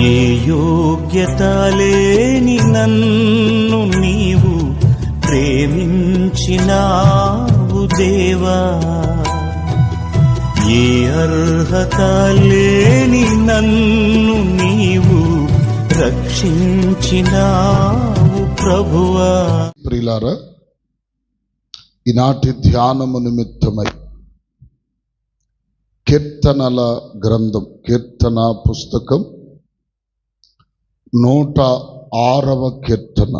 ఏ యోగ్యత లేని నన్ను నీవు ప్రేమించినావు దేవా, ఏ అర్హత లేని నన్ను నీవు రక్షించినావు ప్రభువా. ప్రియులారా, ఈనాటి ధ్యానము నిమిత్తమై కీర్తనల గ్రంథం, కీర్తన పుస్తకం 106వ కీర్తన,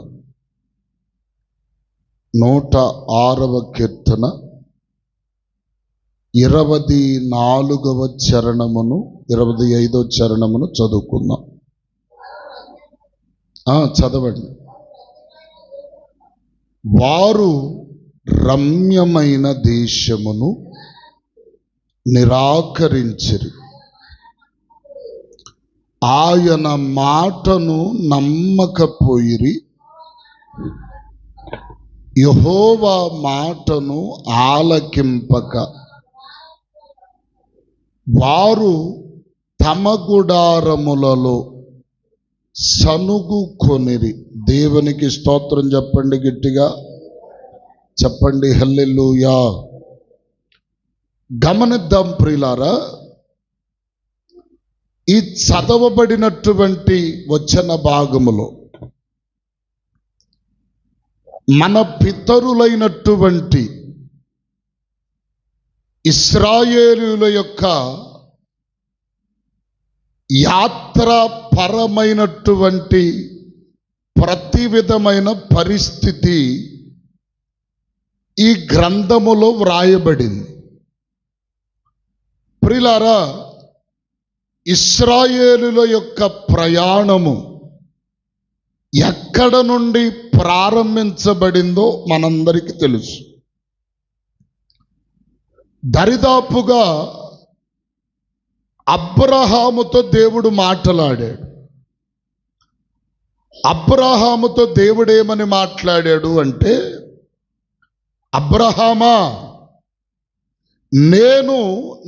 106వ కీర్తన 24వ చరణమును 25వ చరణమును చదువుకుందాం. చదవండి. వారు రమ్యమైన దేశమును నిరాకరించిరి, ఆయన మాటను నమ్మకపోయిరి, యెహోవా మాటను ఆలకింపక వారు తమ గుడారములలో సనుగు కొనిరి. దేవునికి స్తోత్రం చెప్పండి, గట్టిగా చెప్పండి, హల్లెలూయా. గమనిద్దాం ప్రియులారా, ఈ చదవబడినటువంటి వచన భాగములో మన పితరులైనటువంటి ఇశ్రాయేలీయుల యొక్క యాత్రాపరమైనటువంటి ప్రతి విధమైన పరిస్థితి ఈ గ్రంథములో వ్రాయబడింది. ప్రియులారా, ఇశ్రాయేలుల యొక్క ప్రయాణము ఎక్కడ నుండి ప్రారంభించబడిందో మనందరికీ తెలుసు. దరిదాపుగా అబ్రహాముతో దేవుడు మాట్లాడాడు. అబ్రహాముతో దేవుడు ఏమని మాట్లాడాడు అంటే, అబ్రహామా, నేను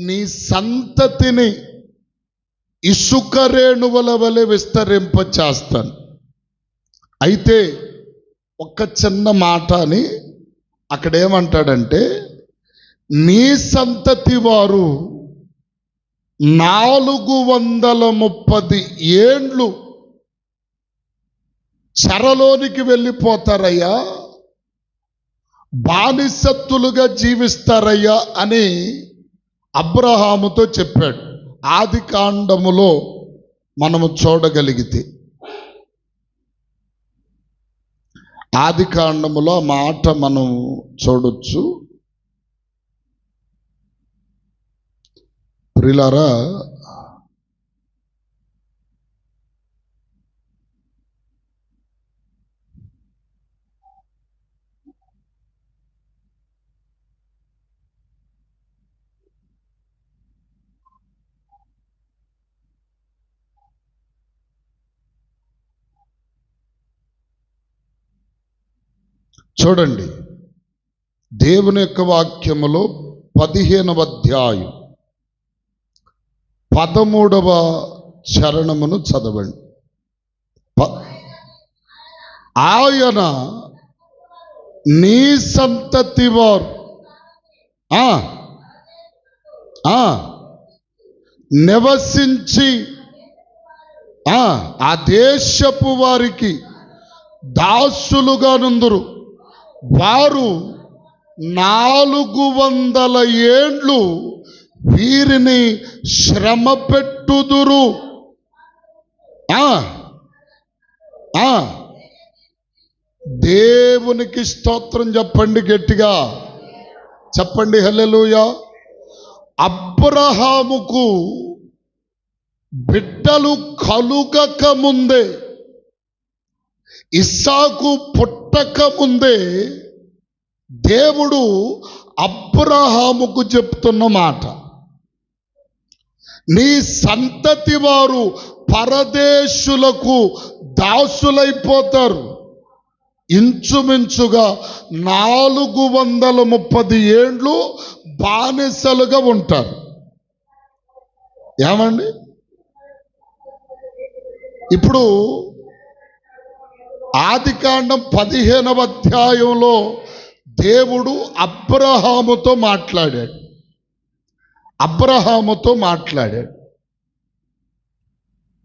నీ సంతతిని ఇసుక రేణువుల వలె విస్తరింపచేస్తాను. అయితే ఒక చిన్న మాట అని అక్కడేమంటాడంటే, నీ సంతతి వారు 430 ఏండ్లు చెరలోనికి వెళ్ళిపోతారయ్యా, బానిసత్తులుగా జీవిస్తారయ్యా అని అబ్రహాముతో చెప్పాడు. ఆది కాండములో మనము చూడగలిగితే, ఆది కాండములో ఆ మాట మనం చూడొచ్చు. ప్రియులారా, చూడండి, దేవుని యొక్క వాక్యములో 15వ అధ్యాయం 13వ చరణమును చదవండి. ఆయన నీ సంతతి వారు నివసించి ఆ దేశపు వారికి దాసులుగా నుందురు, వారు 400 ఏండ్లు వీరిని శ్రమ పెట్టుదురు. దేవునికి స్తోత్రం చెప్పండి, గట్టిగా చెప్పండి, హల్లెలూయా. అబ్రహాముకు బిడ్డలు కలుగక ముందే, ఇస్సాకు పుట్టక ముందే దేవుడు అబ్రహాముకు చెప్తున్న మాట, నీ సంతతి వారు పరదేశులకు దాసులైపోతారు, ఇంచుమించుగా 430 ఏండ్లు బానిసలుగా ఉంటారు. ఏమండి, ఇప్పుడు ఆదికాండం 15వ అధ్యాయంలో దేవుడు అబ్రహాముతో మాట్లాడాడు.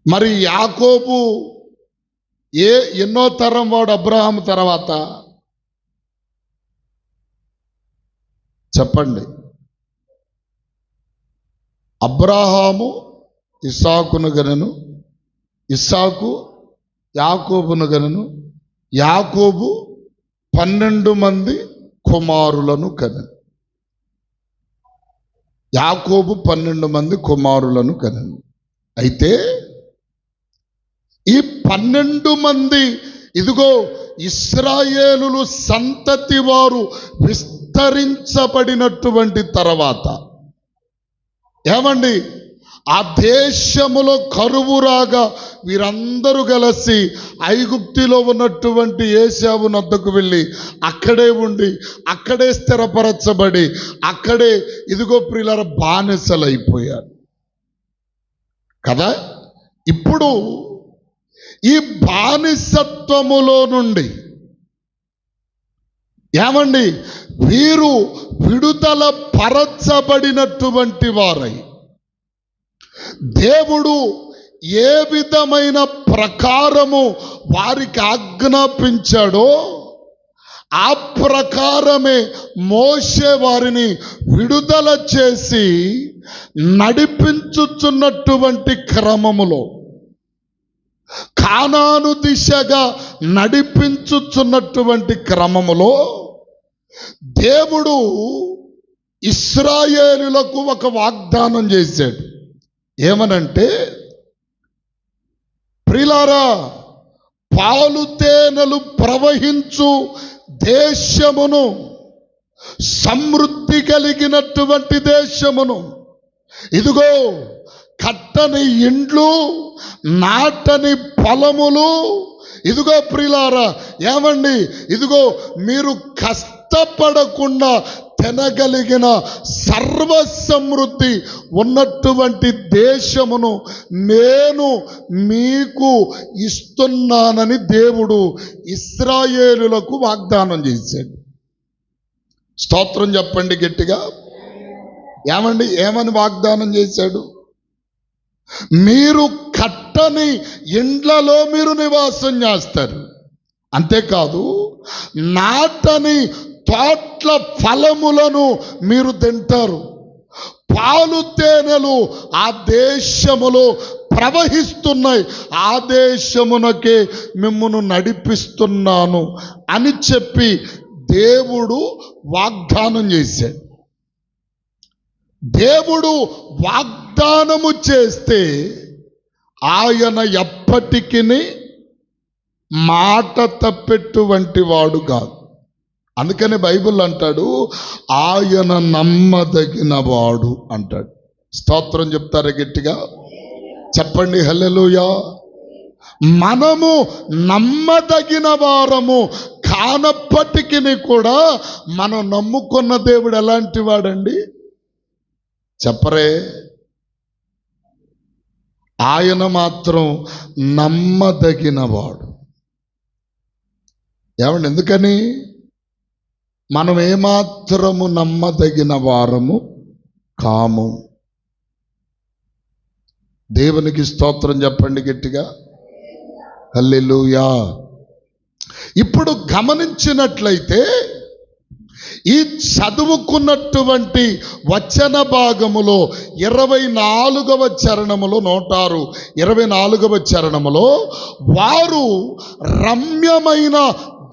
మరి యాకోబు ఎన్నో తరం వాడు అబ్రహాము తర్వాత? చెప్పండి. అబ్రహాము ఇస్సాకును గనెను, ఇస్సాకు యాకోబును గనెను, యాకోబు 12 మంది కుమారులను కనెను. యాకోబు 12 మంది కుమారులను కనెను. అయితే ఈ 12 మంది ఇదిగో ఇశ్రాయేలులు సంతతి వారు విస్తరించబడినటువంటి తర్వాత ఏమండి, ఆ దేశములో కరువు రాగా వీరందరూ కలిసి ఐగుప్తిలో ఉన్నటువంటి ఏశావు నద్దకు వెళ్ళి అక్కడే ఉండి అక్కడే స్థిరపరచబడి అక్కడే ఇదిగో ప్రియులారా బానిసలైపోయారు కదా. ఇప్పుడు ఈ బానిసత్వములో నుండి ఏమండి వీరు విడుదల పరచబడినటువంటి వారై దేవుడు ఏ విధమైన ప్రకారము వారికి ఆజ్ఞాపించాడో ఆ ప్రకారమే మోషే వారిని విడుదల చేసి నడిపించుచున్నటువంటి క్రమములో, కానాను దిశగా నడిపించుచున్నటువంటి క్రమములో దేవుడు ఇశ్రాయేలులకు ఒక వాగ్దానం చేశాడు. ఏమనంటే, ప్రియులారా, పాలు తేనెలు ప్రవహించు దేశమును, సమృద్ధి కలిగినటువంటి దేశమును, ఇదిగో కట్టని ఇండ్లు, నాటని పొలములు, ఇదిగో ప్రియులారా ఏమండి, ఇదిగో మీరు కష్టపడకుండా తినగలిగిన సర్వ సమృద్ధి ఉన్నటువంటి దేశమును నేను మీకు ఇస్తున్నానని దేవుడు ఇశ్రాయేలులకు వాగ్దానం చేశాడు. స్తోత్రం చెప్పండి గట్టిగా. ఏమండి, ఏమని వాగ్దానం చేశాడు? మీరు కట్టని ఇండ్లలో మీరు నివాసం చేస్తారు, అంతేకాదు నాటని తోట్ల ఫలములను మీరు తింటారు, పాలు తేనెలు ఆ దేశములో ప్రవహిస్తున్నాయి, ఆ దేశమునకే మిమ్మును నడిపిస్తున్నాను అని చెప్పి దేవుడు వాగ్దానం చేశాడు. దేవుడు వాగ్దానము చేస్తే ఆయన ఎప్పటికీ మాట తప్పెటువంటి వాడు కాదు. అందుకని బైబిల్ అంటాడు, ఆయన నమ్మదగిన వాడు అంటాడు. స్తోత్రం చెప్తారా గట్టిగా? చెప్పండి హల్లెలూయా. మనము నమ్మదగిన వారము కానప్పటికీ కూడా మనం నమ్ముకున్న దేవుడు ఎలాంటి వాడండి చెప్పరే? ఆయన మాత్రం నమ్మదగినవాడు. ఏమండి, ఎందుకని? మనం ఏమాత్రము నమ్మదగిన వారము కాము. దేవునికి స్తోత్రం చెప్పండి గట్టిగా. హల్లెలూయా. ఇప్పుడు గమనించినట్లయితే ఈ చదువుకున్నటువంటి వచన భాగములో 24వ చరణములో 124వ చరణములో వారు రమ్యమైన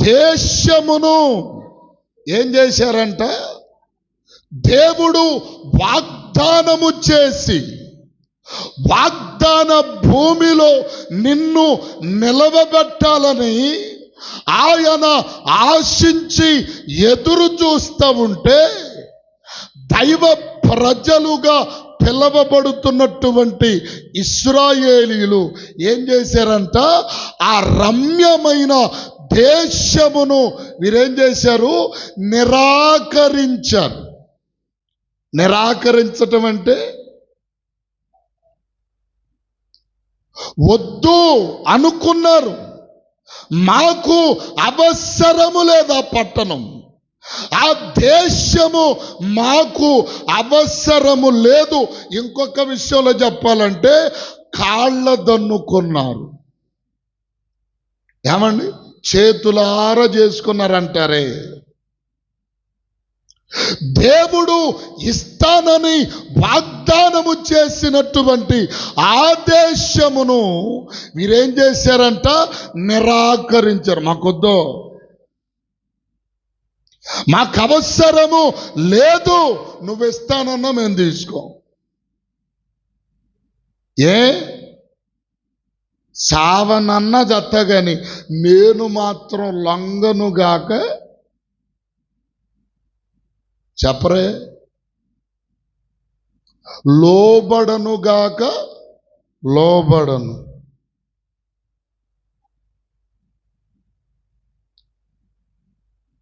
దేశమును ఏం చేశారంట? దేవుడు వాగ్దానము చేసి వాగ్దాన భూమిలో నిన్ను నిలవబెట్టాలని ఆయన ఆశించి ఎదురు చూస్తూ ఉంటే దైవ ప్రజలుగా పిలవబడుతున్నటువంటి ఇశ్రాయేలీయులు ఏం చేశారంట? ఆ రమ్యమైన దేశమును వీరేం చేశారు? నిరాకరించారు. నిరాకరించటం అంటే వద్దు అనుకున్నారు. మాకు అవసరము లేదు ఆ పట్టణం, ఆ దేశము మాకు అవసరము లేదు. ఇంకొక విషయంలో చెప్పాలంటే కాళ్ళ దన్నుకున్నారు. ఏమండి, చేతులార చేసుకున్నారంటారే. దేవుడు ఇస్తానని వాగ్దానము చేసినటువంటి ఆదేశమును మీరేం చేశారంట? నిరాకరించారు. మాకొద్దు, మాకు అవసరము లేదు, నువ్వు ఇస్తానన్నా మేము తీసుకో. ఏ సావనన్న జత్తగాని నేను మాత్రం లొంగనుగాక చెప్పరే, లోబడనుగాక లోబడను.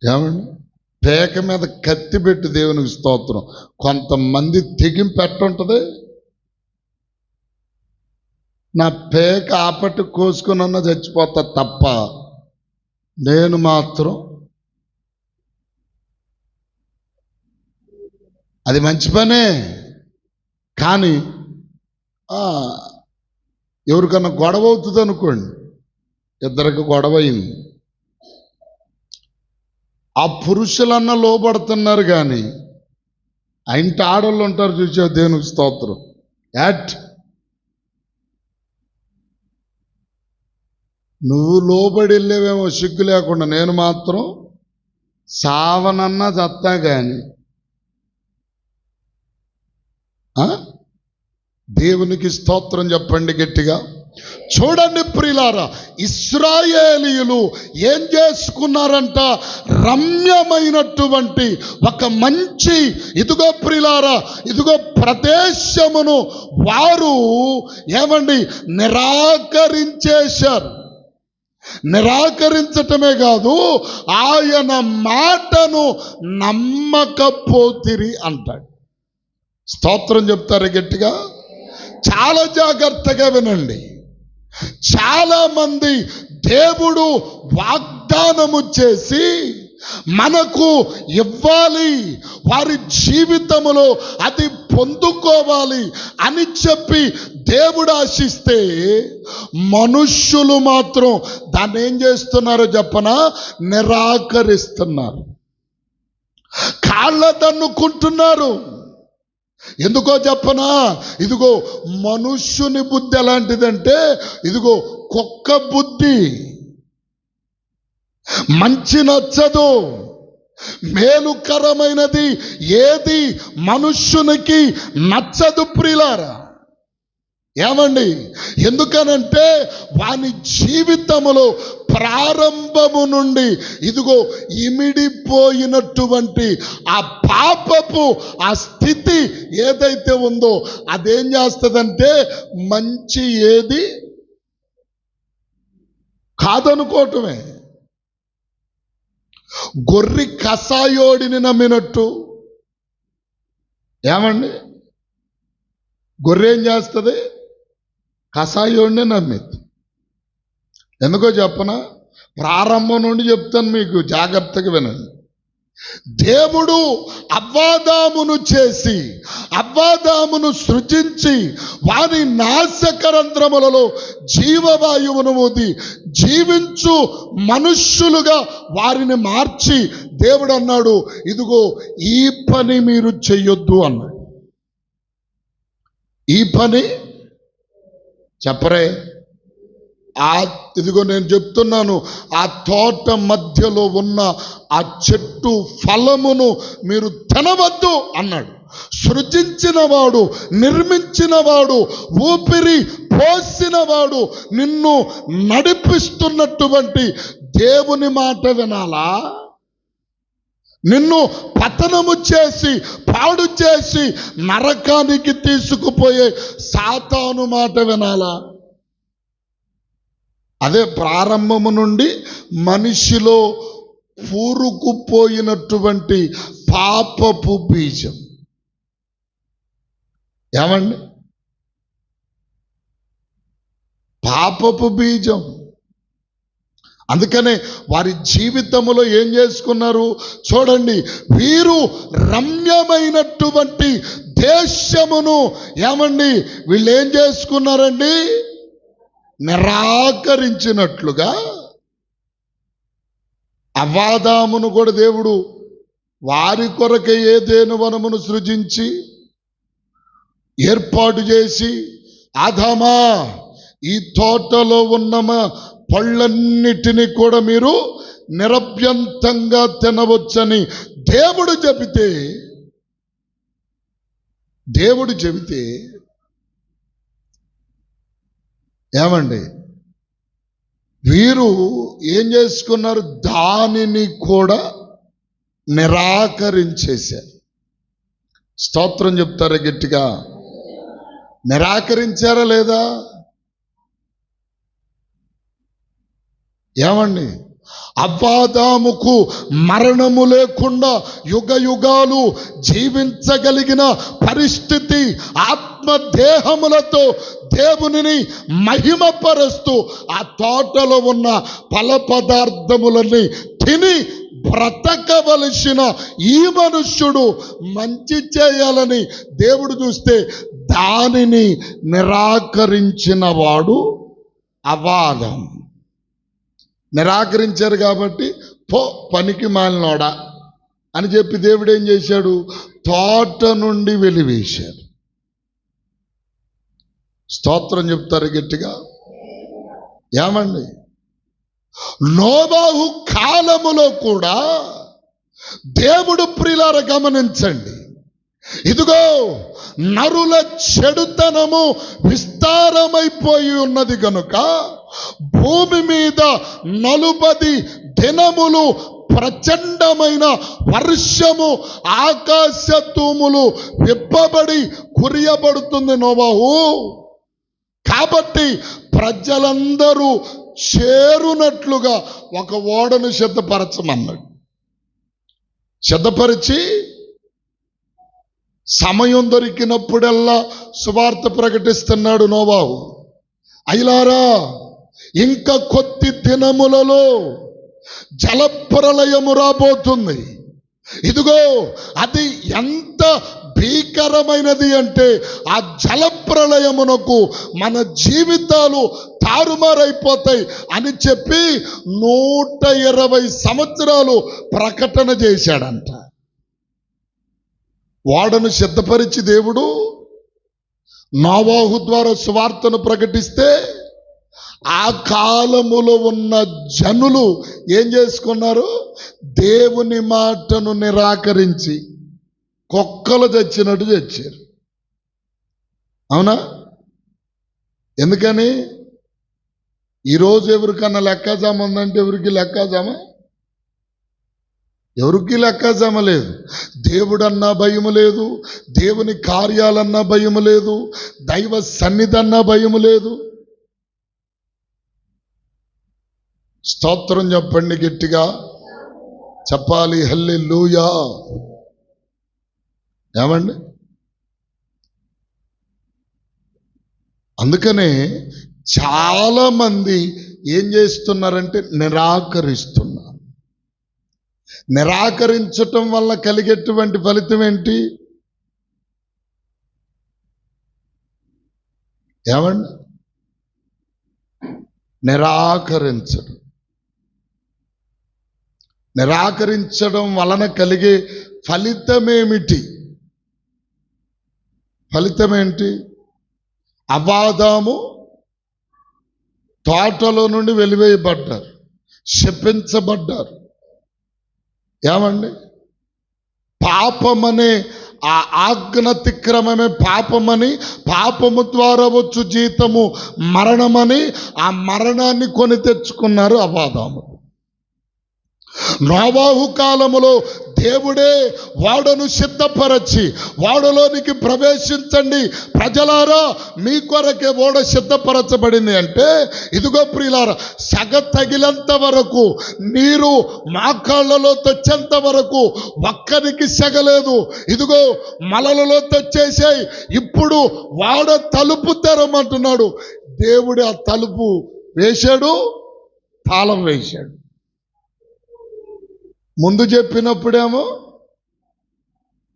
ఏమండి, పేక మీద కత్తి పెట్టి దేవునికి స్తోత్రం. కొంతమంది తెగింపు ఎట్టుంటది, నా పేక ఆపట్టి కోసుకున్న చచ్చిపోతా తప్ప నేను మాత్రం, అది మంచి పనే. కానీ ఎవరికన్నా గొడవ అవుతుంది అనుకోండి, ఇద్దరికి గొడవ అయింది, ఆ పురుషులన్నా లోబడుతున్నారు కానీ ఆ ఇంటి ఆడళ్ళు ఉంటారు చూసే దేవునికి స్తోత్రం. నువ్వు లోబడి వెళ్ళేవేమో సిగ్గు లేకుండా, నేను మాత్రం సావనన్నా చత్తా కానీ దేవునికి స్తోత్రం చెప్పండి గట్టిగా. చూడండి ప్రియులారా, ఇశ్రాయేలీయులు ఏం చేసుకున్నారంట? రమ్యమైనటువంటి ఒక మంచి ఇదిగో ప్రియులారా, ఇదిగో ప్రదేశమును వారు ఏమండి నిరాకరించేశారు. నిరాకరించటమే కాదు, ఆయన మాటను నమ్మకపోతిరి అంటాడు. స్తోత్రం చెప్తారు గట్టిగా. చాలా జాగ్రత్తగా వినండి. చాలా మంది దేవుడు వాగ్దానము చేసి మనకు ఇవ్వాలి, వారి జీవితములో అది పొందుకోవాలి అని చెప్పి దేవుడు ఆశిస్తే మనుష్యులు మాత్రం దాన్ని ఏం చేస్తున్నారో చెప్పనా? నిరాకరిస్తున్నారు, కాళ్ళ దన్నుకుంటున్నారు. ఎందుకో చెప్పనా? ఇదిగో మనుష్యుని బుద్ధి ఎలాంటిదంటే, ఇదిగో కుక్క బుద్ధి. మంచి నచ్చదు, మేలుకరమైనది ఏది మనుష్యునికి నచ్చదు ప్రియులారా. ఏమండి, ఎందుకనంటే వాని జీవితములో ప్రారంభము నుండి ఇదిగో ఇమిడిపోయినటువంటి ఆ పాపపు ఆ స్థితి ఏదైతే ఉందో అదేం చేస్తుందంటే మంచి ఏది కాదనుకోవటమే. గొర్రె కసాయోడిని నమ్మినట్టు. ఏమండి, గొర్రె ఏం చేస్తుంది? కసాయోడినే నమ్మింది. ఎందుకో చెప్పనా? ప్రారంభం నుండి చెప్తాను మీకు, జాగ్రత్తగా వినండి. దేవుడు అవ్వాదామును చేసి అవ్వాదామును సృజించి వారి నాశకరంధ్రములలో జీవవాయువును ఊది జీవించు మనుష్యులుగా వారిని మార్చి దేవుడు అన్నాడు, ఇదిగో ఈ పని మీరు చెయ్యొద్దు అన్నాడు. ఈ పని చెప్పరే. ఇదిగో నేను చెప్తున్నాను, ఆ తోట మధ్యలో ఉన్న ఆ చెట్టు ఫలమును మీరు తినవద్దు అన్నాడు. సృజించినవాడు, నిర్మించినవాడు, ఊపిరి పోసినవాడు, నిన్ను నడిపిస్తున్నటువంటి దేవుని మాట వినాలా? నిన్ను పతనము చేసి పాడు చేసి నరకానికి తీసుకుపోయే సాతాను మాట వినాలా? అదే ప్రారంభము నుండి మనిషిలో పూరుకుపోయినటువంటి పాపపు బీజం. ఏమండి, పాపపు బీజం. అందుకనే వారి జీవితంలో ఏం చేసుకున్నారు చూడండి, వీరు రమ్యమైనటువంటి దేశమును ఏమండి వీళ్ళు ఏం చేసుకున్నారండి, నిరాకరించినట్లుగా అవ్వాదామును కూడా దేవుడు వారి కొరకే ఏదెను వనమును సృజించి ఏర్పాటు చేసి, ఆదామా ఈ తోటలో ఉన్న పళ్ళన్నిటినీ కూడా మీరు నిరభ్యంతంగా తినవచ్చని దేవుడు చెబితే ఏమండి వీరు ఏం చేసుకున్నారు, దానిని కూడా నిరాకరించేశారు. స్తోత్రం చెప్తారా గట్టిగా? నిరాకరించారా లేదా? ఏమండి అవ్వాదాముకు మరణము లేకుండా యుగ యుగాలు జీవించగలిగిన పరిస్థితి, ఆత్మదేహములతో దేవునిని మహిమపరుస్తూ ఆ తోటలో ఉన్న ఫల పదార్థములని తిని బ్రతకవలసిన ఈ మనుష్యుడు మంచి చేయాలని దేవుడు చూస్తే దానిని నిరాకరించిన వాడు అవ్వాదాం. నిరాకరించారు కాబట్టి పనికి మాలినోడా అని చెప్పి దేవుడు ఏం చేశాడు, తోట నుండి వెలివేశాడు. స్తోత్రం చెప్తారు గట్టిగా? ఏమండి నోవాహు కాలములో కూడా దేవుడు ప్రియులారా గమనించండి, ఇదిగో నరుల చెడుతనము విస్తారమైపోయి ఉన్నది గనుక భూమి మీద 40 దినములు ప్రచండమైన వర్షము, ఆకాశ తూములు విప్పబడి కురియబడుతుంది నోవాహు. కాబట్టి ప్రజలందరూ చేరునట్లుగా ఒక ఓడను సిద్ధపరచమన్నాడు. సిద్ధపరిచి సమయం దొరికినప్పుడల్లా సువార్త ప్రకటిస్తున్నాడు నోవాహు. అయ్యలారా, ఇంకా కొద్ది దినములలో జలప్రలయము రాబోతుంది. ఇదిగో అది ఎంత భీకరమైనది అంటే ఆ జలప్రలయమునకు మన జీవితాలు తారుమారైపోతాయి అని చెప్పి 120 సంవత్సరాలు ప్రకటన చేశాడంట. వాడను సిద్ధపరిచి దేవుడు నోవాహు ద్వారా సువార్తను ప్రకటిస్తే ఆ కాలములో ఉన్న జనులు ఏం చేసుకున్నారు, దేవుని మాటను నిరాకరించి కుక్కలు చచ్చినట్టు చచ్చారు. అవునా? ఎందుకని ఈరోజు ఎవరికన్నా లెక్కాజామ ఉందంటే ఎవరికి లెక్కాజామ? ఎవరికి లెక్కాజామ లేదు. దేవుడన్నా భయము లేదు, దేవుని కార్యాలన్నా భయము లేదు, దైవ సన్నిధన్నా భయము లేదు. స్తోత్రం చెప్పండి గట్టిగా, చెప్పాలి హల్లెలూయా. ఏమండి అందుకనే చాలా మంది ఏం చేస్తున్నారంటే నిరాకరిస్తున్నారు. నిరాకరించటం వల్ల కలిగేటువంటి ఫలితం ఏంటి? ఏమండి నిరాకరించడం వలన కలిగే ఫలితమేమిటి? ఫలితమేంటి? అవ్వాదాము తోటలో నుండి వెలివేయబడ్డారు, శపించబడ్డారు. ఏమండి పాపమనే ఆ ఆజ్ఞాతిక్రమమే పాపమని, పాపము ద్వారా వచ్చు జీతము మరణమని ఆ మరణాన్ని కొని తెచ్చుకున్నారు అవ్వాదాము. నోవాహు కాలములో దేవుడే వాడను సిద్ధపరచి వాడలోనికి ప్రవేశించండి ప్రజలారా, మీ కొరకే ఓడ సిద్ధపరచబడింది అంటే, ఇదిగో ప్రియులారా, సగ తగిలంత వరకు నీరు మాకాళ్ళలో తెచ్చేంత వరకు ఒక్కరికి సగలేదు. ఇదిగో మలలలో తెచ్చేసాయి, ఇప్పుడు వాడ తలుపు తెరమంటున్నాడు. దేవుడు ఆ తలుపు వేశాడు, తాళం వేశాడు. ముందు చెప్పినప్పుడేమో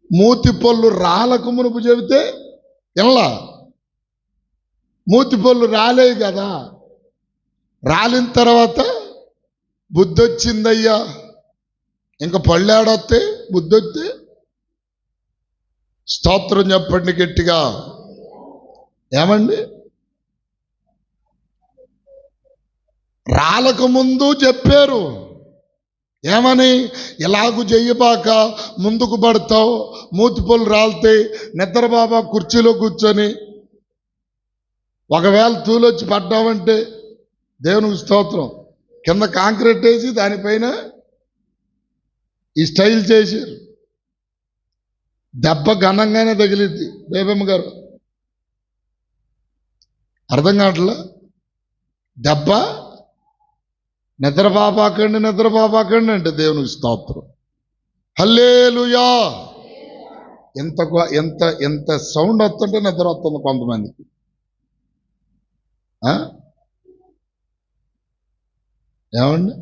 మూతి పళ్ళు రాలకు మునుపు చెబితే ఎలా, మూతి పళ్ళు రాలే కదా, రాలిన తర్వాత బుద్ధి వచ్చిందయ్యా, ఇంకా పళ్ళేడొస్తే బుద్ధి వస్తే స్తోత్రం చెప్పండి గట్టిగా. ఏమండి, రాలకు ముందు చెప్పారు ఏమని, ఇలాగు చెయ్యబాక, ముందుకు పడతావు, మూతిపొలు రాలితే నిద్రబాబా కుర్చీలో కూర్చొని ఒకవేళ తూలొచ్చి పడ్డావంటే దేవునికి స్తోత్రం, కింద కాంక్రీట్ వేసి దానిపైన ఈ స్టైల్ చేశారు. దెబ్బ ఘనంగానే తగిలిద్ది. బేబమ్మ గారు అర్థం కావట్లా, దెబ్బ నిద్రబాబాకండి అంటే దేవునికి స్తోత్రం. హల్లెలూయా. ఎంత ఎంత ఎంత సౌండ్ వస్తుంటే నిద్ర వస్తుంది కొంతమందికి. ఏమండి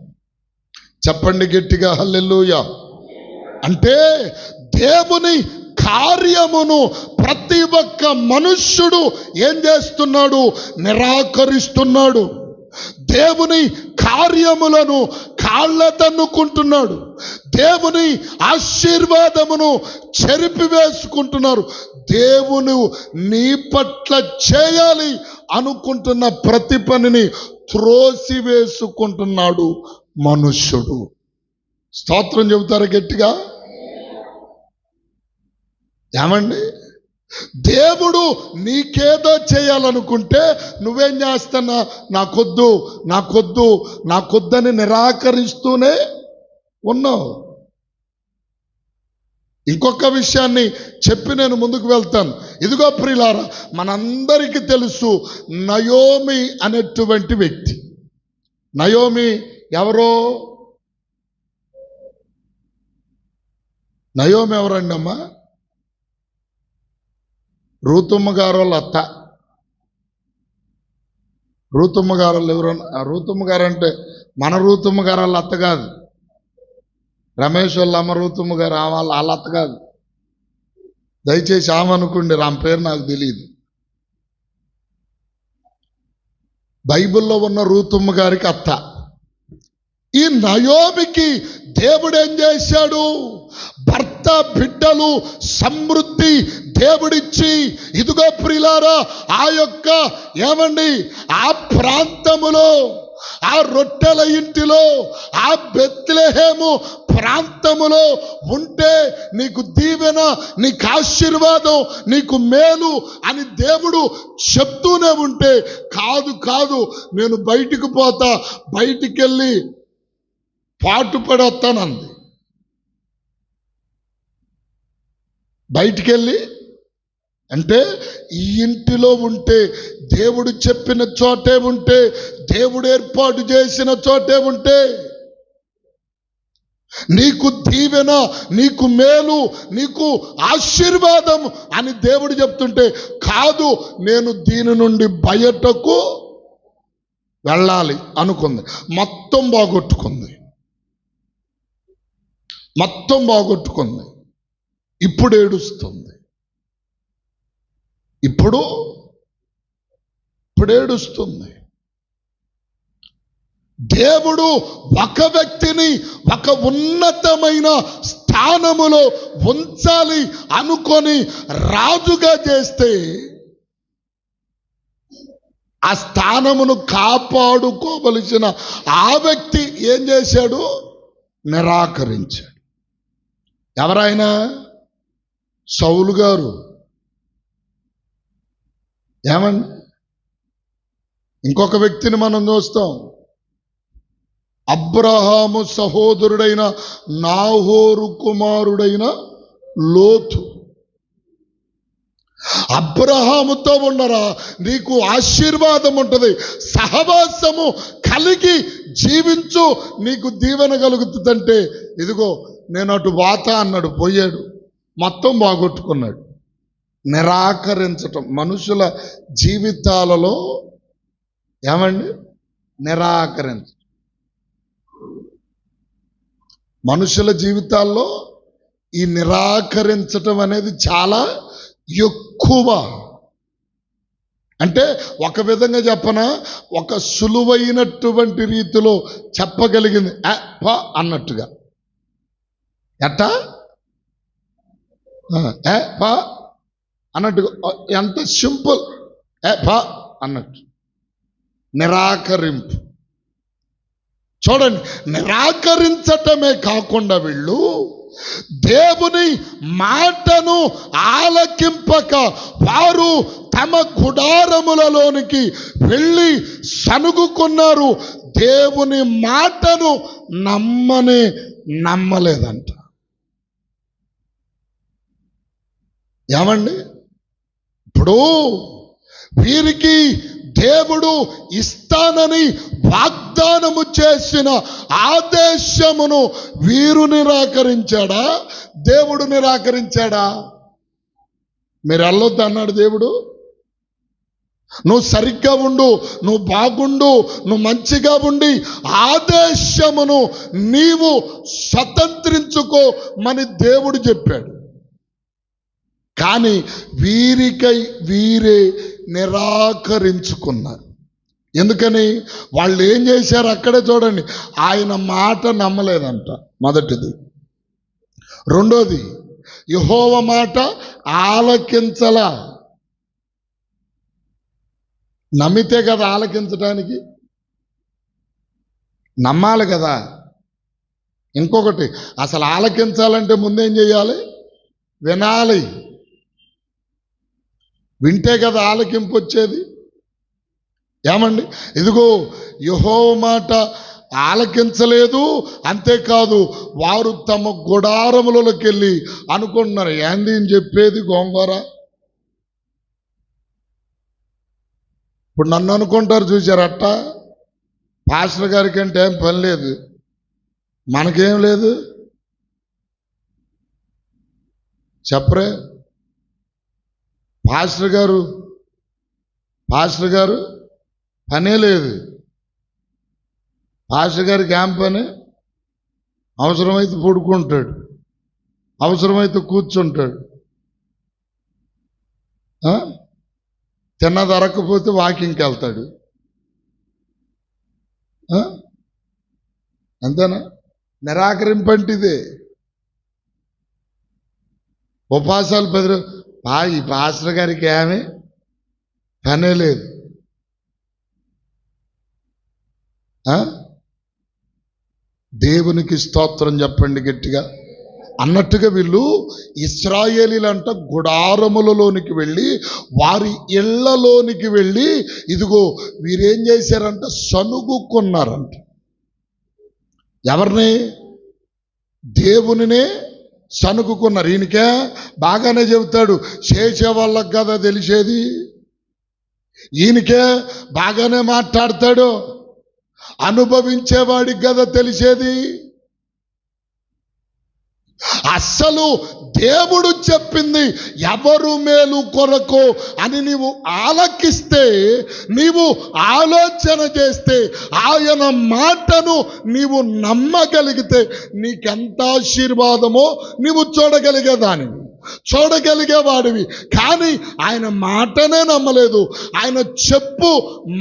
చెప్పండి గట్టిగా హల్లెలూయా. అంటే దేవుని కార్యమును ప్రతి ఒక్క మనుష్యుడు ఏం చేస్తున్నాడు, నిరాకరిస్తున్నాడు. దేవుని కార్యములను కాళ్ళదన్నుకుంటున్నాడు. దేవుని ఆశీర్వాదమును చెరిపివేసుకుంటున్నారు. దేవుని నీ పట్ల చేయాలి అనుకుంటున్న ప్రతి పనిని త్రోసివేసుకుంటున్నాడు మనుష్యుడు. స్తోత్రం చెబుతారా గట్టిగా? ఏమండి, దేవుడు నీకేదో చేయాలనుకుంటే నువ్వేం చేస్తున్నా, నాకొద్దని నిరాకరిస్తూనే ఉన్నావు. ఇంకొక విషయాన్ని చెప్పి నేను ముందుకు వెళ్తాను. ఇదిగో ప్రియులారా, మనందరికీ తెలుసు నయోమి అనేటువంటి వ్యక్తి. నయోమి ఎవరో? నయోమి ఎవరండి అమ్మా? రూతమ్మ గారు వాళ్ళ అత్త. రూతమ్మ గారు ఎవరు? రూతమ్మ గారు అంటే మన రూతమ్మ గారు వాళ్ళ అత్త కాదు. రమేష్ వాళ్ళ అమ్మ రూతమ్మ గారు వాళ్ళ అత్త కాదు. దయచేసి ఆమె అనుకోండి, ఆమె పేరు నాకు తెలియదు. బైబిల్లో ఉన్న రూతమ్మ గారికి అత్త. ఈ నయోమికి దేవుడు ఏం చేశాడు? భర్త, బిడ్డలు, సమృద్ధి దేవుడిచ్చి, ఇదిగో ప్రియులారా, ఆ యొక్క ఏమండి ఆ ప్రాంతములో, ఆ రొట్టెల ఇంటిలో, ఆ బెత్లెహేము ప్రాంతములో ఉంటే నీకు దీవెన, నీకు ఆశీర్వాదం, నీకు మేలు అని దేవుడు చెప్తూనే ఉంటే, కాదు నేను బయటికి పోతా, బయటికి వెళ్ళి పాటుపడి వస్తానంది. బయటికి వెళ్ళి అంటే ఈ ఇంటిలో ఉంటే, దేవుడు చెప్పిన చోటే ఉంటే, దేవుడు ఏర్పాటు చేసిన చోటే ఉంటే నీకు దీవెన, నీకు మేలు, నీకు ఆశీర్వాదం అని దేవుడు చెప్తుంటే, కాదు నేను దీని నుండి బయటకు వెళ్ళాలి అనుకుంది. మొత్తం బాగొట్టుకుంది. ఇప్పుడు ఏడుస్తుంది. ఇప్పుడు ఏడుస్తుంది. దేవుడు ఒక వ్యక్తిని ఒక ఉన్నతమైన స్థానములో ఉంచాలి అనుకొని రాజుగా చేస్తే, ఆ స్థానమును కాపాడుకోవలసిన ఆ వ్యక్తి ఏం చేశాడు? నిరాకరించాడు. ఎవరైనా? సౌలు గారు. ఏమండి, ఇంకొక వ్యక్తిని మనం చూస్తాం. అబ్రహాము సహోదరుడైన నాహోరు కుమారుడైన లోతు. అబ్రహాముతో ఉండరా, నీకు ఆశీర్వాదం ఉంటుంది, సహవాసము కలిగి జీవించు, నీకు దీవెన కలుగుతుందంటే, ఇదిగో నేను అటు వాత అన్నాడు, పోయాడు, మొత్తం బాగొట్టుకున్నాడు. నిరాకరించటం మనుషుల జీవితాలలో ఏమండి? నిరాకరించ. మనుషుల జీవితాల్లో ఈ నిరాకరించటం అనేది చాలా ఎక్కువ. అంటే ఒక విధంగా చెప్పన, ఒక సులువైనటువంటి రీతిలో చెప్పగలిగింది అన్నట్టుగా. ఎట్టా అన్నట్టుగా, ఎంత సింపుల్ అన్నట్టు. నిరాకరింపు. చూడండి, నిరాకరించటమే కాకుండా వీళ్ళు దేవుని మాటను ఆలకింపక వారు తమ గుడారములలోనికి వెళ్ళి సనుగుకున్నారు. దేవుని మాటను నమ్మలేదంట. ఏమండి? ఇప్పుడు వీరికి దేవుడు ఇస్తానని వాగ్దానము చేసిన ఆదేశమును వీరు నిరాకరించాడా? దేవుడు నిరాకరించాడా? మీరు వెళ్ళొద్దు అన్నాడు దేవుడు. నువ్వు సరిగ్గా ఉండు, నువ్వు బాగుండు, నువ్వు మంచిగా ఉండి ఆదేశమును నీవు స్వతంత్రించుకోమని దేవుడు చెప్పాడు. కానీ వీరికై వీరే నిరాకరించుకున్నారు. ఎందుకని? వాళ్ళు ఏం చేశారు అక్కడే చూడండి. ఆయన మాట నమ్మలేదంట, మొదటిది. రెండోది, యెహోవా మాట ఆలకించలా. నమ్మితే కదా ఆలకించడానికి, నమ్మాలి కదా. ఇంకొకటి, అసలు ఆలకించాలంటే ముందేం చేయాలి? వినాలి. వింటే కదా ఆలకింపు వచ్చేది. ఏమండి? ఇదిగో యెహోవా మాట ఆలకించలేదు. అంతేకాదు, వారు తమ గుడారములలోకి వెళ్ళి అనుకుంటున్నారు, ఏంది అని చెప్పేది గోంగూర. ఇప్పుడు నన్ను అనుకుంటారు, చూసారట, పాస్టర్ గారికి అంటే ఏం పని లేదు, మనకేం లేదు చెప్పరే. పాస్టర్ గారు పనే లేదు. పాస్టర్ గారికి ఏం పని? అవసరమైతే పడుకుంటాడు, అవసరమైతే కూర్చుంటాడు, తిన్నది అరక్కపోతే వాకింగ్కి వెళ్తాడు. అంతేనా? నిరాకరింపంటిదే. ఉపవాసాలు ఈ పాస్టర్ గారికి ఏమీ పనే లేదు. దేవునికి స్తోత్రం చెప్పండి గట్టిగా. అన్నట్టుగా వీళ్ళు ఇశ్రాయేలీలంట గుడారములలోనికి వెళ్ళి, వారి ఇళ్లలోనికి వెళ్ళి, ఇదిగో వీరేం చేశారంట? సనుగుకున్నారంట. ఎవరిని? దేవునినే సనుగుకున్నారు. ఈయనకే బాగానే చెబుతాడు, చేసే వాళ్ళకి కదా తెలిసేది. ఈయనకే బాగానే మాట్లాడతాడు, అనుభవించేవాడికి కదా తెలిసేది. అస్సలు దేవుడు చెప్పింది ఎవరు మేలు కొరకు అని నీవు ఆలకిస్తే, నీవు ఆలోచన చేస్తే, ఆయన మాటను నీవు నమ్మగలిగితే నీకెంత ఆశీర్వాదమో నీవు చూడగలిగేవాడివి. కానీ ఆయన మాటనే నమ్మలేదు. ఆయన చెప్పు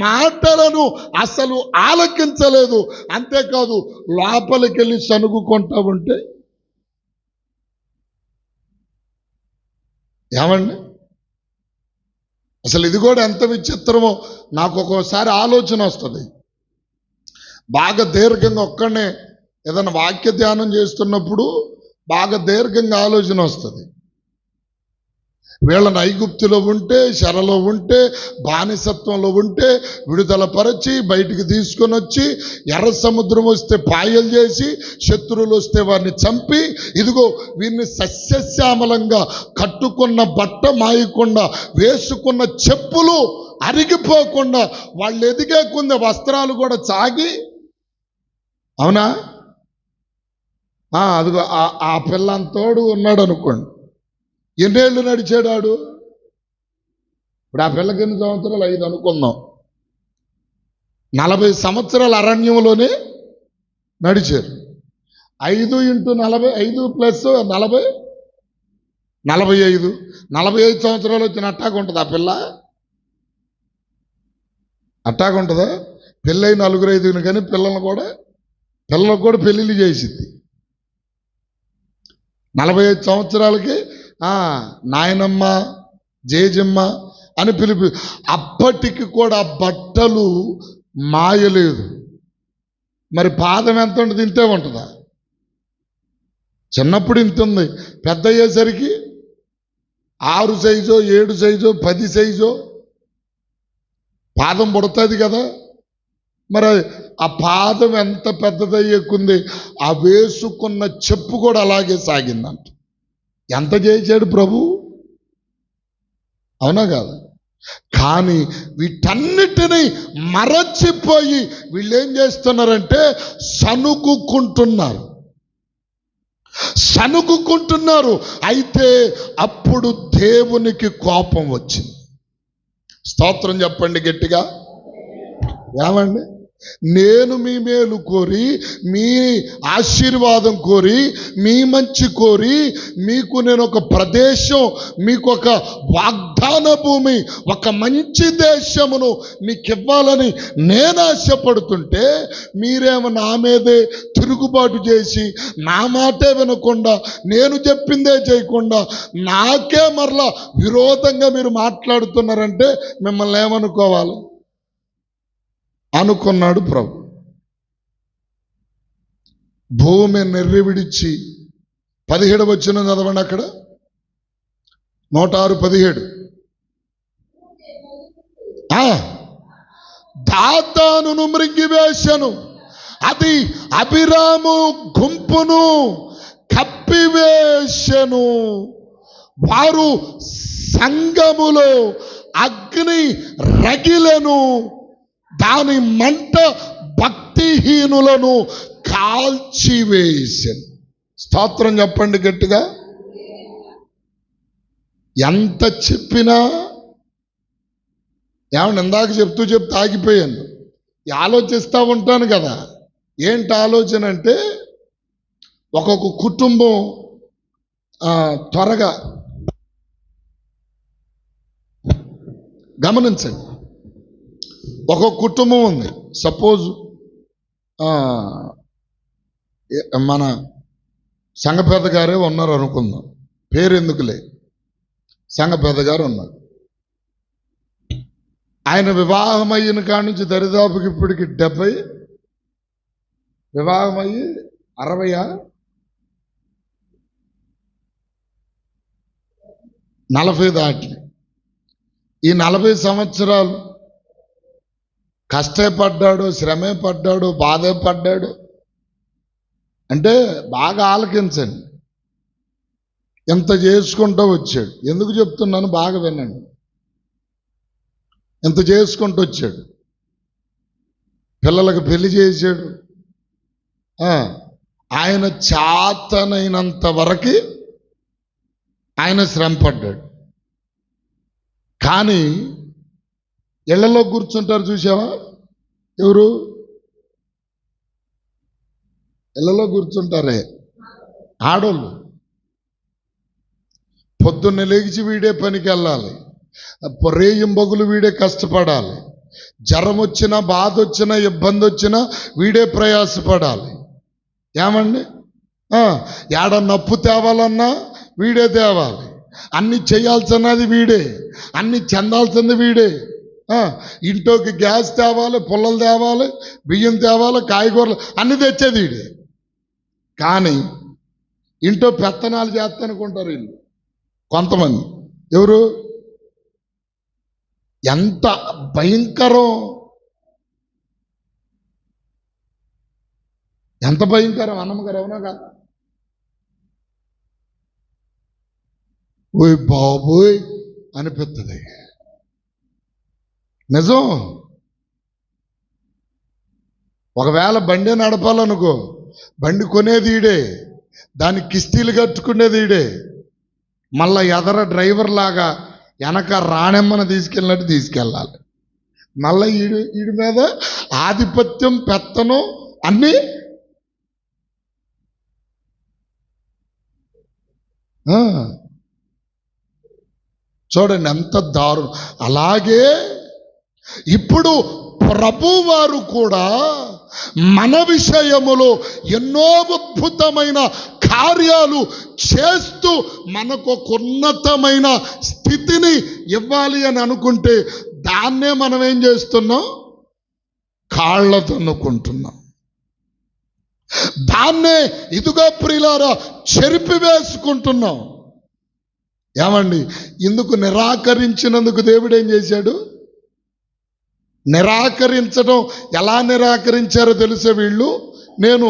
మాటలను అసలు ఆలకించలేదు. అంతేకాదు, లోపలికి వెళ్ళి సనుగుకుంటా ఉంటే ఏమండి? అసలు ఇది కూడా ఎంత విచిత్రమో నాకు ఒక్కోసారి ఆలోచన వస్తుంది. బాగా దీర్ఘంగా ఒక్కడనే ఏదైనా వాక్య ధ్యానం చేస్తున్నప్పుడు బాగా దీర్ఘంగా ఆలోచన వస్తుంది. వీళ్ళని ఐగుప్తులో ఉంటే, శరలో ఉంటే, బానిసత్వంలో ఉంటే విడుదల పరచి బయటికి తీసుకొని వచ్చి, ఎర్ర సముద్రం వస్తే పాయలు చేసి, శత్రువులు వస్తే వారిని చంపి, ఇదిగో వీరిని సస్యశ్యామలంగా కట్టుకున్న బట్ట మాయకుండా, వేసుకున్న చెప్పులు అరిగిపోకుండా, వాళ్ళు ఎదిగే కొంది వస్త్రాలు కూడా చాగి, అవునా? అదిగో ఆ పిల్లంతోడు ఉన్నాడు అనుకోండి. ఎన్నేళ్ళు నడిచాడాడు? ఇప్పుడు ఆ పిల్లకి ఎన్ని సంవత్సరాలు? 5 అనుకుందాం. 40 సంవత్సరాల అరణ్యంలోనే నడిచారు. 5 × 40, 5 + 40, 45. 45 సంవత్సరాలు వచ్చిన అట్టాగుంటుంది ఆ పిల్ల. అట్టాగుంటుందా? పెళ్ళై 4, 5 కానీ పిల్లలకు కూడా పెళ్ళిళ్ళు చేసింది. 45 సంవత్సరాలకి నాయనమ్మ, జేజమ్మ అని పిలిపి. అప్పటికి కూడా బట్టలు మాయలేదు. మరి పాదం ఎంత ఉంటుంది? ఇంతే ఉంటుందా? చిన్నప్పుడు ఇంత ఉంది, పెద్ద అయ్యేసరికి 6 సైజో, 7 సైజో, 10 సైజో పాదం పుడుతుంది కదా. మరి ఆ పాదం ఎంత పెద్దదయ్యేకుంది, ఆ వేసుకున్న చెప్పు కూడా అలాగే సాగిందంట. ఎంత చేశాడు ప్రభు, అవునా కాదు? కానీ వీటన్నిటినీ మరచిపోయి వీళ్ళు ఏం చేస్తున్నారంటే సనుగుకుంటున్నారు. అయితే అప్పుడు దేవునికి కోపం వచ్చింది. స్తోత్రం చెప్పండి గట్టిగా. ఏమండి? నేను మీ మేలు కోరి, మీ ఆశీర్వాదం కోరి, మీ మంచి కోరి, మీకు నేను ఒక ప్రదేశం, మీకు ఒక వాగ్దాన భూమి, ఒక మంచి దేశమును మీకు ఇవ్వాలని నేను ఆశపడుతుంటే మీరేమో నా మీదే తిరుగుబాటు చేసి, నా మాటే వినకుండా, నేను చెప్పిందే చేయకుండా నాకే మరలా విరోధంగా మీరు మాట్లాడుతున్నారంటే మిమ్మల్ని ఏమనుకోవాలి అనుకున్నాడు ప్రభు. భూమి నిర్విడిచి 17 వచనం చదవండి అక్కడ. 106:17. దాతానును మృంగివేశను, అది అభిరాము గుంపును కప్పివేశను. వారు సంగములో అగ్ని రగిలను, దాని మంట భక్తిహీనులను కాల్చివేసెను. స్తోత్రం చెప్పండి గట్టిగా. ఎంత చెప్పినా ఏమన్నా ఇందాక చెప్తూ ఆగిపోయాను. ఆలోచిస్తూ ఉంటాను కదా. ఏంటి ఆలోచన అంటే, ఒక్కొక్క కుటుంబం త్వరగా గమనించండి. ఒక కుటుంబం ఉంది. సపోజ్ మన సంఘ పెద్ద గారే ఉన్నారు అనుకుందాం, పేరు ఎందుకులే. సంఘ పెద్ద గారు ఉన్నారు. ఆయన వివాహం అయిన కాడి నుంచి దరిదాపుకి ఇప్పటికి 70, వివాహం అయ్యి 60, 40 దాటి. ఈ 40 సంవత్సరాలు కష్టపడ్డాడు, శ్రమే పడ్డాడు, బాధే పడ్డాడు. అంటే బాగా ఆలకించండి. ఎంత చేసుకుంటూ వచ్చాడు. ఎందుకు చెప్తున్నాను బాగా వినండి. ఎంత చేసుకుంటూ వచ్చాడు. పిల్లలకు పెళ్లి చేశాడు. ఆయన చేతనైనంత వరకు ఆయన శ్రమ పడ్డాడు. కానీ ఇళ్లలో కూర్చుంటారు చూసావా? ఎవరు ఇళ్లలో కూర్చుంటారే? ఆడోళ్ళు. పొద్దున్న లేచి వీడే పనికి వెళ్ళాలి, రేయింబగులు వీడే కష్టపడాలి, జ్వరం వచ్చినా, బాధ వచ్చినా, ఇబ్బంది వచ్చినా వీడే ప్రయాసపడాలి. ఏమండి? ఏడ నప్పు తేవాలన్నా వీడే తేవాలి. అన్ని చేయాల్సినది వీడే, అన్ని చెందాల్సింది వీడే. ఇంట్లోకి గ్యాస్ తేవాలి, పుల్లలు తేవాలి, బియ్యం తేవాలి, కాయగూరలు అన్ని తెచ్చేది వీడే. కానీ ఇంట్లో పెత్తనాలు చేస్తానుకుంటారు వీళ్ళు కొంతమంది. ఎవరు? ఎంత భయంకరం, ఎంత భయంకరం అన్నమ్మగారు, అవునా కాదు? ఓయ్ బాబోయ్ అనిపిస్తుంది. నిజం. ఒకవేళ బండి నడపాలనుకో, బండి కొనేది ఈడే, దానికి కిస్తీలు కట్టుకునేది ఈడే, మళ్ళా ఎదర డ్రైవర్ లాగా వెనక రాణెమ్మను తీసుకెళ్ళినట్టు తీసుకెళ్ళాలి. మళ్ళీ ఈడి మీద ఆధిపత్యం, పెత్తనం అన్నీ. చూడండి ఎంత దారుణం. అలాగే ఇప్పుడు ప్రభువారు కూడా మన విషయములో ఎన్నో అద్భుతమైన కార్యాలు చేస్తూ మనకు ఒక ఉన్నతమైన స్థితిని ఇవ్వాలి అని అనుకుంటే దాన్నే మనం ఏం చేస్తున్నాం? కాళ్ళతో నొక్కుంటున్నాం. దాన్నే ఇదిగో ప్రియులారా చెరిపివేసుకుంటున్నాం. ఏమండి, ఇందుకు నిరాకరించినందుకు దేవుడు ఏం చేశాడు? నిరాకరించడం ఎలా నిరాకరించారో తెలిసే వీళ్ళు. నేను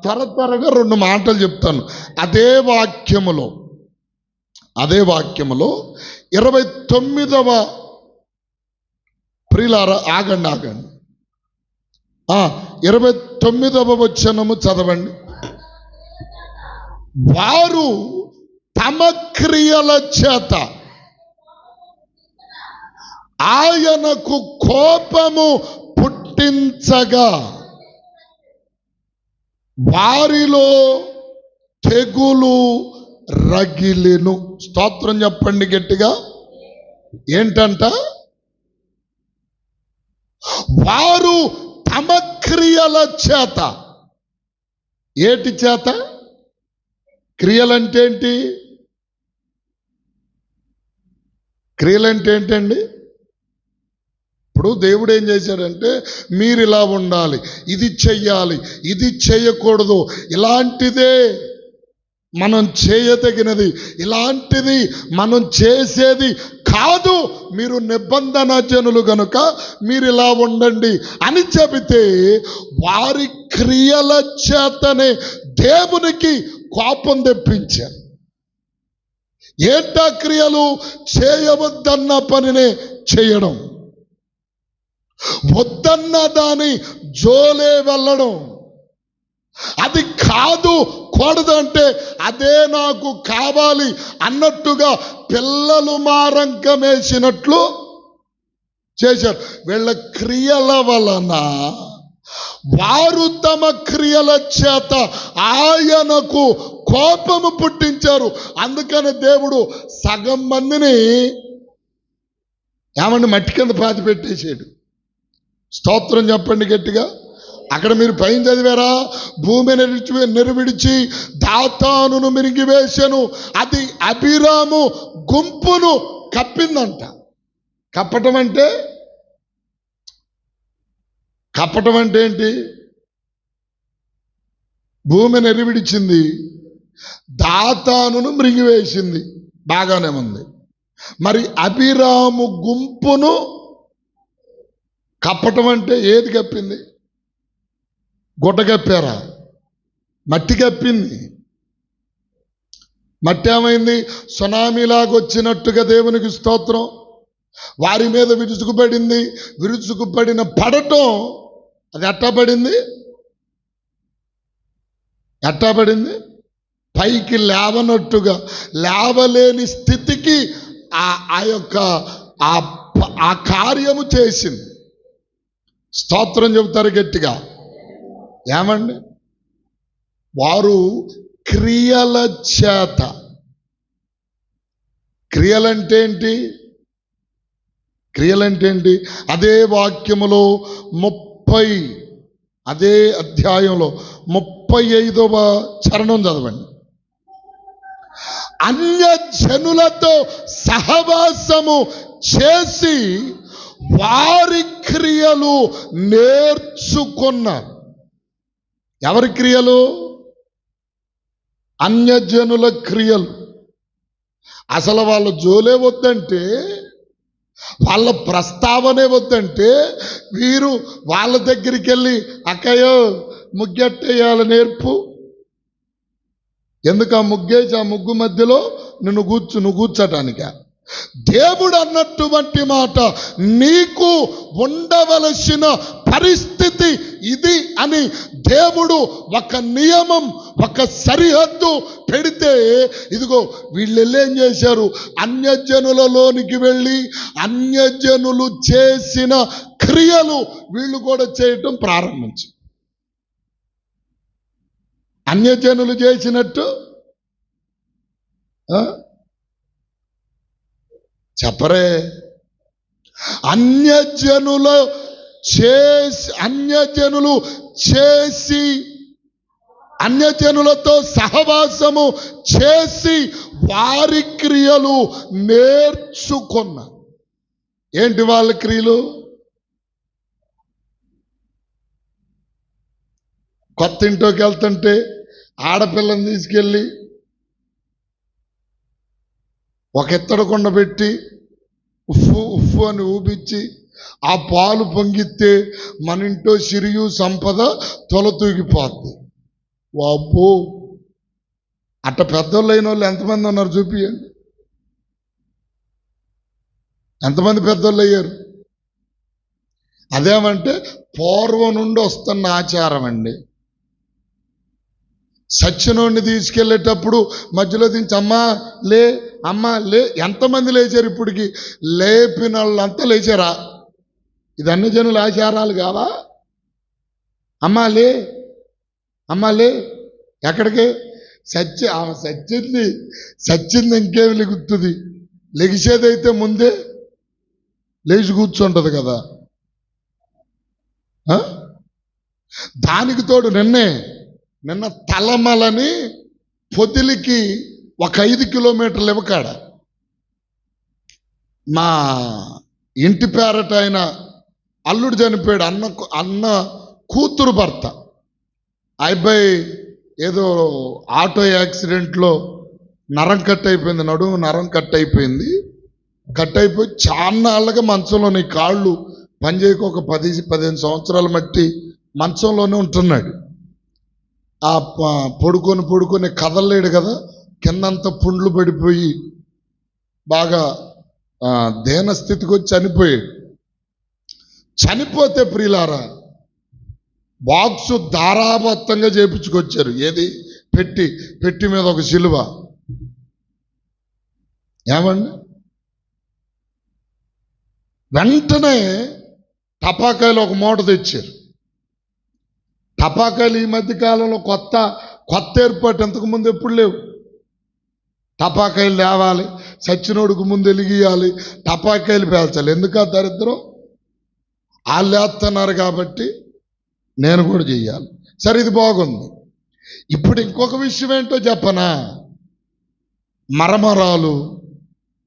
త్వరగా 2 మాటలు చెప్తాను. అదే వాక్యములో 29వ ప్రియులారా ఆగండి 29వ వచనము చదవండి. వారు తమ క్రియల చేత ఆయనకు కోపము పుట్టించగా వారిలో తెగులు రగిలెను. స్తోత్రం చెప్పండి గట్టిగా. ఏంటంట? వారు తమ క్రియల చేత. ఏటి చేత? క్రియలంటే ఏంటి? క్రియలంటే ఏంటండి? ఇప్పుడు దేవుడు ఏం చేశాడంటే, మీరు ఇలా ఉండాలి, ఇది చెయ్యాలి, ఇది చేయకూడదు, ఇలాంటిదే మనం చేయదగినది, ఇలాంటిది మనం చేసేది కాదు, మీరు నిబంధన జనులు గనుక మీరు ఇలా ఉండండి అని చెబితే వారి క్రియల చేతనే దేవునికి కోపం తెప్పించారు. ఏంటా క్రియలు? చేయవద్దన్న పనినే చేయడం, వద్దన్న దాని జోలే వెళ్ళడం. అది కాదు, కూడదంటే అదే నాకు కావాలి అన్నట్టుగా పిల్లలు మారంకం వేసినట్లు చేశారు. వీళ్ళ క్రియల వలన వారు తమ క్రియల చేత ఆయనకు కోపము పుట్టించారు. అందుకని దేవుడు సగం మందిని ఏమండి మట్టి కింద పాతి పెట్టేసాడు. స్తోత్రం చెప్పండి గట్టిగా. అక్కడ మీరు పైన చదివారా? భూమి నెరవిడిచి దాతానును మిరిగివేశాను, అది అభిరాము గుంపును కప్పిందంట. కప్పటం అంటే ఏంటి? భూమి నెరవిడిచింది, దాతానును మృంగివేసింది, బాగానే ఉంది. మరి అభిరాము గుంపును కప్పటం అంటే ఏది కప్పింది? గుడ్డ కప్పారా? మట్టి కప్పింది. మట్టి ఏమైంది? సునామీలాగా వచ్చినట్టుగా దేవునికి స్తోత్రం వారి మీద విరుచుకుపడింది. విరుచుకుపడిన పడటం అది ఎట్టా పడింది? పైకి లేవనట్టుగా, లేవలేని స్థితికి ఆ కార్యము చేసింది. స్తోత్రం చెబుతారు గట్టిగా. ఏమండి? వారు క్రియల చేత. క్రియలంటే ఏంటి? అదే వాక్యములో అదే అధ్యాయంలో 35వ చరణం చదవండి. అన్యజనులతో సహవాసము చేసి వారి క్రియలు నేర్చుకున్నారు. ఎవరి క్రియలు? అన్యజనుల క్రియలు. అసలు వాళ్ళ జోలే వద్దంటే, వాళ్ళ ప్రస్తావనే వద్దంటే వీరు వాళ్ళ దగ్గరికి వెళ్ళి అక్కయ్యో ముగ్గెట్టేయాల నేర్పు. ఎందుకు ఆ ముగ్గేసి ఆ ముగ్గు మధ్యలో నువ్వు కూర్చోటానిక? దేవుడు అన్నటువంటి మాట, నీకు ఉండవలసిన పరిస్థితి ఇది అని దేవుడు ఒక నియమం, ఒక సరిహద్దు పెడితే, ఇదిగో వీళ్ళు ఏం చేశారు, అన్యజనులలోనికి వెళ్ళి అన్యజనులు చేసిన క్రియలు వీళ్ళు కూడా చేయటం ప్రారంభించారు. అన్యజనులు చేసినట్టు చెప్పరే, అన్యజనులు చేసి అన్యజనులతో సహవాసము చేసి వారి క్రియలు నేర్చుకున్న. ఏంటి వాళ్ళ క్రియలు? కొత్త ఇంట్లోకి వెళ్తుంటే ఆడపిల్లని తీసుకెళ్ళి ఒక ఎత్తడి కుండ పెట్టి ఉఫ్ఫు ఉఫ్ఫు అని ఊపించి ఆ పాలు పొంగితే మన ఇంట్లో సిరియు సంపద తొలతూగిపోద్ది. వాబ్బో, అట్ట పెద్దోళ్ళు అయిన వాళ్ళు ఎంతమంది ఉన్నారు చూపియండి. ఎంతమంది పెద్దోళ్ళు అయ్యారు? అదేమంటే పూర్వం నుండి వస్తున్న ఆచారం అండి. సచ్చినోడిని తీసుకెళ్లేటప్పుడు మధ్యలో దించి అమ్మా లే, అమ్మా లే. ఎంతమంది లేచారు ఇప్పటికి? లేపిన వాళ్ళంతా లేచారా? ఇది అన్ని జనుల ఆచారాలు కావా? అమ్మా లే, అమ్మా లే. ఎక్కడికి? ఆమె సచ్చింది ఇంకేమి లెగుతుంది? లెగిసేదైతే ముందే లేచి కూర్చుంటది కదా. దానికి తోడు నిన్న తలమలని పొదిలికి ఒక 5 కిలోమీటర్లు ఇవ్వకాడ మా ఇంటి పేరట ఆయన అల్లుడు చనిపోయాడు. అన్న కూతురు భర్త. అబ్బాయి ఏదో ఆటో యాక్సిడెంట్లో నరం కట్ అయిపోయింది, నడుము నరం కట్ అయిపోయింది. కట్ అయిపోయి చాన్నాళ్ళగా మంచంలోని కాళ్ళు పనిచేయక ఒక 10-15 సంవత్సరాల మట్టి మంచంలోనే ఉంటున్నాడు. ఆ పడుకొని కదలలేడు కదా, కిందంతా పుండ్లు పడిపోయి బాగా దేన స్థితికి వచ్చి చనిపోయాడు. చనిపోతే ప్రియులారా, బాక్సు ధారాబత్తంగా చేపించుకొచ్చారు. ఏది? పెట్టి మీద ఒక సిలువ. ఏమండి, వెంటనే టపాకాయలు ఒక మూట తెచ్చారు. టపాకాయలు ఈ మధ్య కాలంలో కొత్త ఏర్పాటు, ఇంతకుముందు ఎప్పుడు లేవు. టపాకాయలు లేవాలి, సచ్చినోడుకు ముందు వెలిగియాలి, టపాకాయలు పేల్చాలి. ఎందుకు? దరిద్రం వాళ్ళు వేస్తున్నారు కాబట్టి నేను కూడా చెయ్యాలి. సరే, ఇది బాగుంది. ఇప్పుడు ఇంకొక విషయం ఏంటో చెప్పనా? మరమరాలు,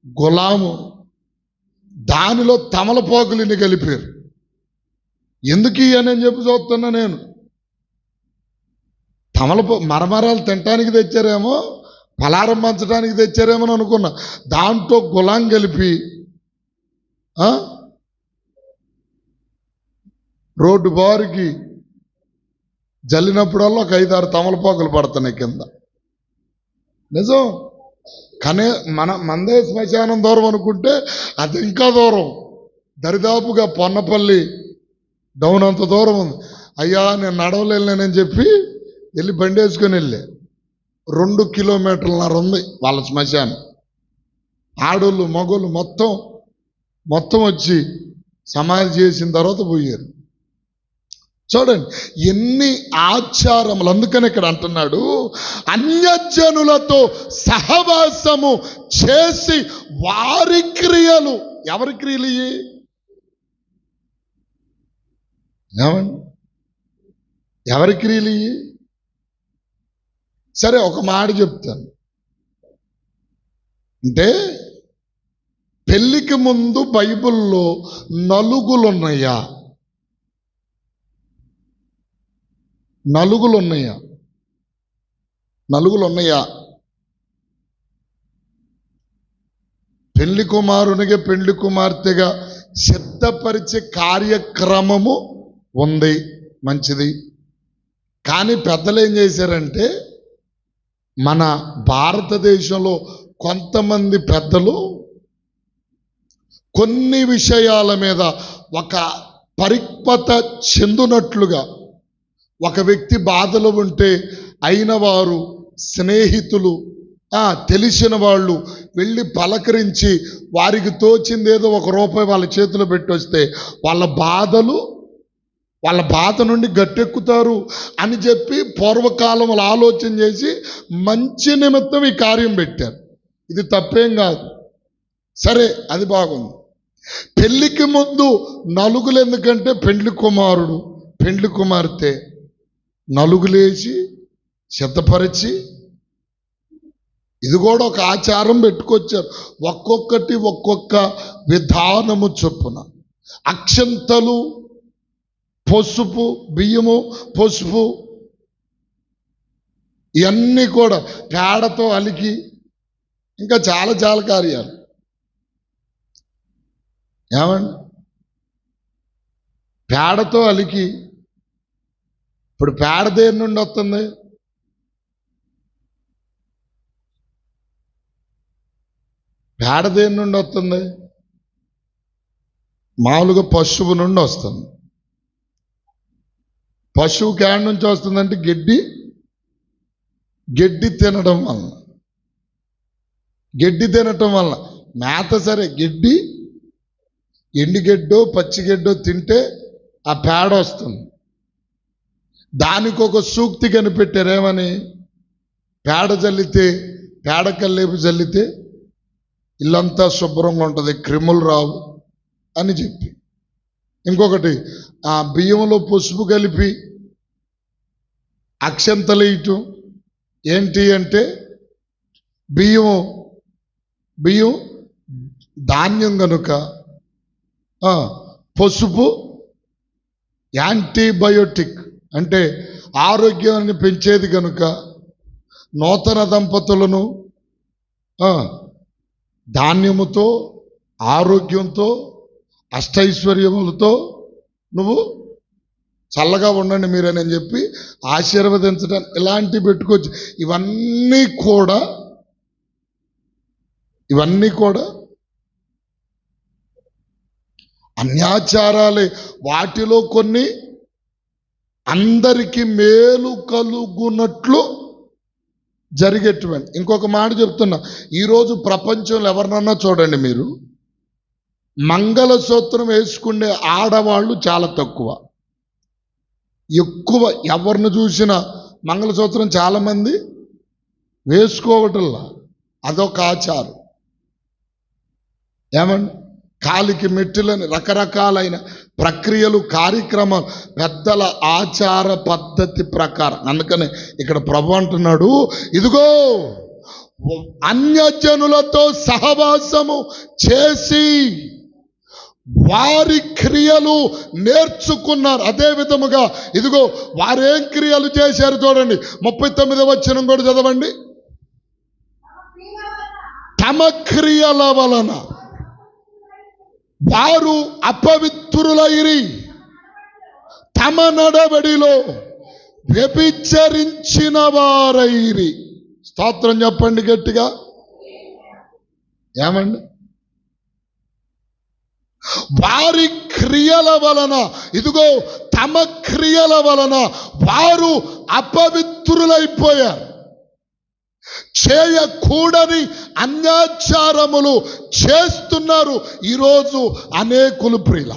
గులాము, దానిలో తమలపాకులని కలిపారు. ఎందుకు అని చెప్పి చూస్తున్నా నేను. మరమరాలు తినటానికి తెచ్చారేమో, పలారం పంచడానికి తెచ్చారేమో అని అనుకున్నా. దాంట్లో గులాం కలిపి రోడ్డు బారికి జల్లినప్పుడల్లా ఒక 5-6 తమలపాకులు పడుతున్నాయి కింద. నిజం. కానీ మందే శ్మశానం దూరం అనుకుంటే అది ఇంకా దూరం. దరిదాపుగా పొన్నపల్లి డౌన్ అంత దూరం ఉంది. అయ్యా నేను నడవలేనని చెప్పి వెళ్ళి బండి వేసుకొని వెళ్ళే 2 కిలోమీటర్లన్నర ఉంది వాళ్ళ శ్మశానం. ఆడోళ్ళు మగోళ్ళు మొత్తం వచ్చి సమాధి చేసిన తర్వాత పోయారు. చూడండి ఎన్ని ఆచారములు. అందుకని ఇక్కడ అంటున్నాడు, అన్యజనులతో సహవాసము చేసి వారి క్రియలు. ఎవరి క్రియలు ఇవి? ఏమండి, ఎవరి క్రియలు ఇవి? సరే, ఒక మాట చెప్తాను. అంటే పెళ్లికి ముందు బైబిల్లో నలుగులున్నాయా? నలుగులున్నాయా? పెళ్లి కుమారునిగా పెళ్లి కుమార్తెగా సిద్ధపరిచే కార్యక్రమము ఉంది, మంచిది. కానీ పెద్దలు ఏం చేశారంటే, మన భారతదేశంలో కొంతమంది పెద్దలు కొన్ని విషయాల మీద ఒక పరిపక్వత చెందునట్లుగా ఒక వ్యక్తి బాధలో ఉంటే అయిన వారు, స్నేహితులు, తెలిసిన వాళ్ళు వెళ్ళి పలకరించి వారికి తోచిందేదో ₹1 వాళ్ళ చేతిలో పెట్టొస్తే వాళ్ళ బాధ నుండి గట్టెక్కుతారు అని చెప్పి పూర్వకాలంలో ఆలోచన చేసి మంచి నిమిత్తం ఈ కార్యం పెట్టారు. ఇది తప్పేం కాదు, సరే, అది బాగుంది. పెళ్లికి ముందు నలుగులు ఎందుకంటే పెండ్లి కుమారుడు, పెండ్లి కుమార్తె నలుగులేసి సిద్ధపరిచి, ఇది కూడా ఒక ఆచారం పెట్టుకొచ్చారు. ఒక్కొక్కటి ఒక్కొక్క విధానము చొప్పున అక్షంతలు, పసుపు, బియ్యము, పసుపు ఇవన్నీ కూడా పేడతో అలికి, ఇంకా చాలా చాలా కార్యాలు. ఏమండి, పేడతో అలికి, ఇప్పుడు పేడ దేని నుండి వస్తుంది? పేడ దేని నుండి వస్తుంది? మామూలుగా పశువు నుండి వస్తుంది. పశువుకి ఏడ నుంచి వస్తుందంటే గడ్డి తినడం వలన మేత, సరే, ఎండిగడ్డో పచ్చిగడ్డో తింటే ఆ పేడ వస్తుంది. దానికి ఒక సూక్తి కనిపెట్టారేమని, పేడ కల్లేపు జల్లితే ఇల్లంతా శుభ్రంగా ఉంటుంది, క్రిములు రావు అని చెప్పి. ఇంకొకటి, ఆ బియ్యంలో పసుపు కలిపి అక్షంతలేయటం. ఏంటి అంటే బియ్యం ధాన్యం కనుక, పసుపు యాంటీబయోటిక్ అంటే ఆరోగ్యాన్ని పెంచేది కనుక నూతన దంపతులను ధాన్యముతో, ఆరోగ్యంతో, అష్టైశ్వర్యములతో నువ్వు చల్లగా ఉండండి మీరని చెప్పి ఆశీర్వదించడానికి ఇలాంటివి పెట్టుకోవచ్చు. ఇవన్నీ కూడా అన్యాచారాలే. వాటిలో కొన్ని అందరికీ మేలు కలుగునట్లు జరిగేటువంటి. ఇంకొక మాట చెప్తున్నా, ఈరోజు ప్రపంచంలో ఎవరినన్నా చూడండి మీరు, మంగళసూత్రం వేసుకునే ఆడవాళ్ళు చాలా తక్కువ. ఎక్కువ ఎవరిని చూసినా మంగళసూత్రం చాలామంది వేసుకోవటంలా, అదొక ఆచారం. ఏమండి, కాలికి మెట్టులని రకరకాలైన ప్రక్రియలు, కార్యక్రమాలు పెద్దల ఆచార పద్ధతి ప్రకారం. అందుకనే ఇక్కడ ప్రభు అంటున్నాడు, ఇదిగో అన్యజనులతో సహవాసము చేసి వారి క్రియలు నేర్చుకున్నారు. అదే విధముగా ఇదిగో వారేం క్రియలు చేశారు చూడండి, 39వ వచనం కూడా చదవండి. తమ క్రియల వలన వారు అపవిత్రులైరి, తమ నడవడిలో వ్యభిచరించిన వారైరి. స్తోత్రం చెప్పండి గట్టిగా. ఏమండి, వారి క్రియల వలన, ఇదిగో తమ క్రియల వలన వారు అపవిత్రులైపోయారు. చేయకూడని అన్యాచారములు చేస్తున్నారు ఈరోజు అనేకులు. ప్రియుల,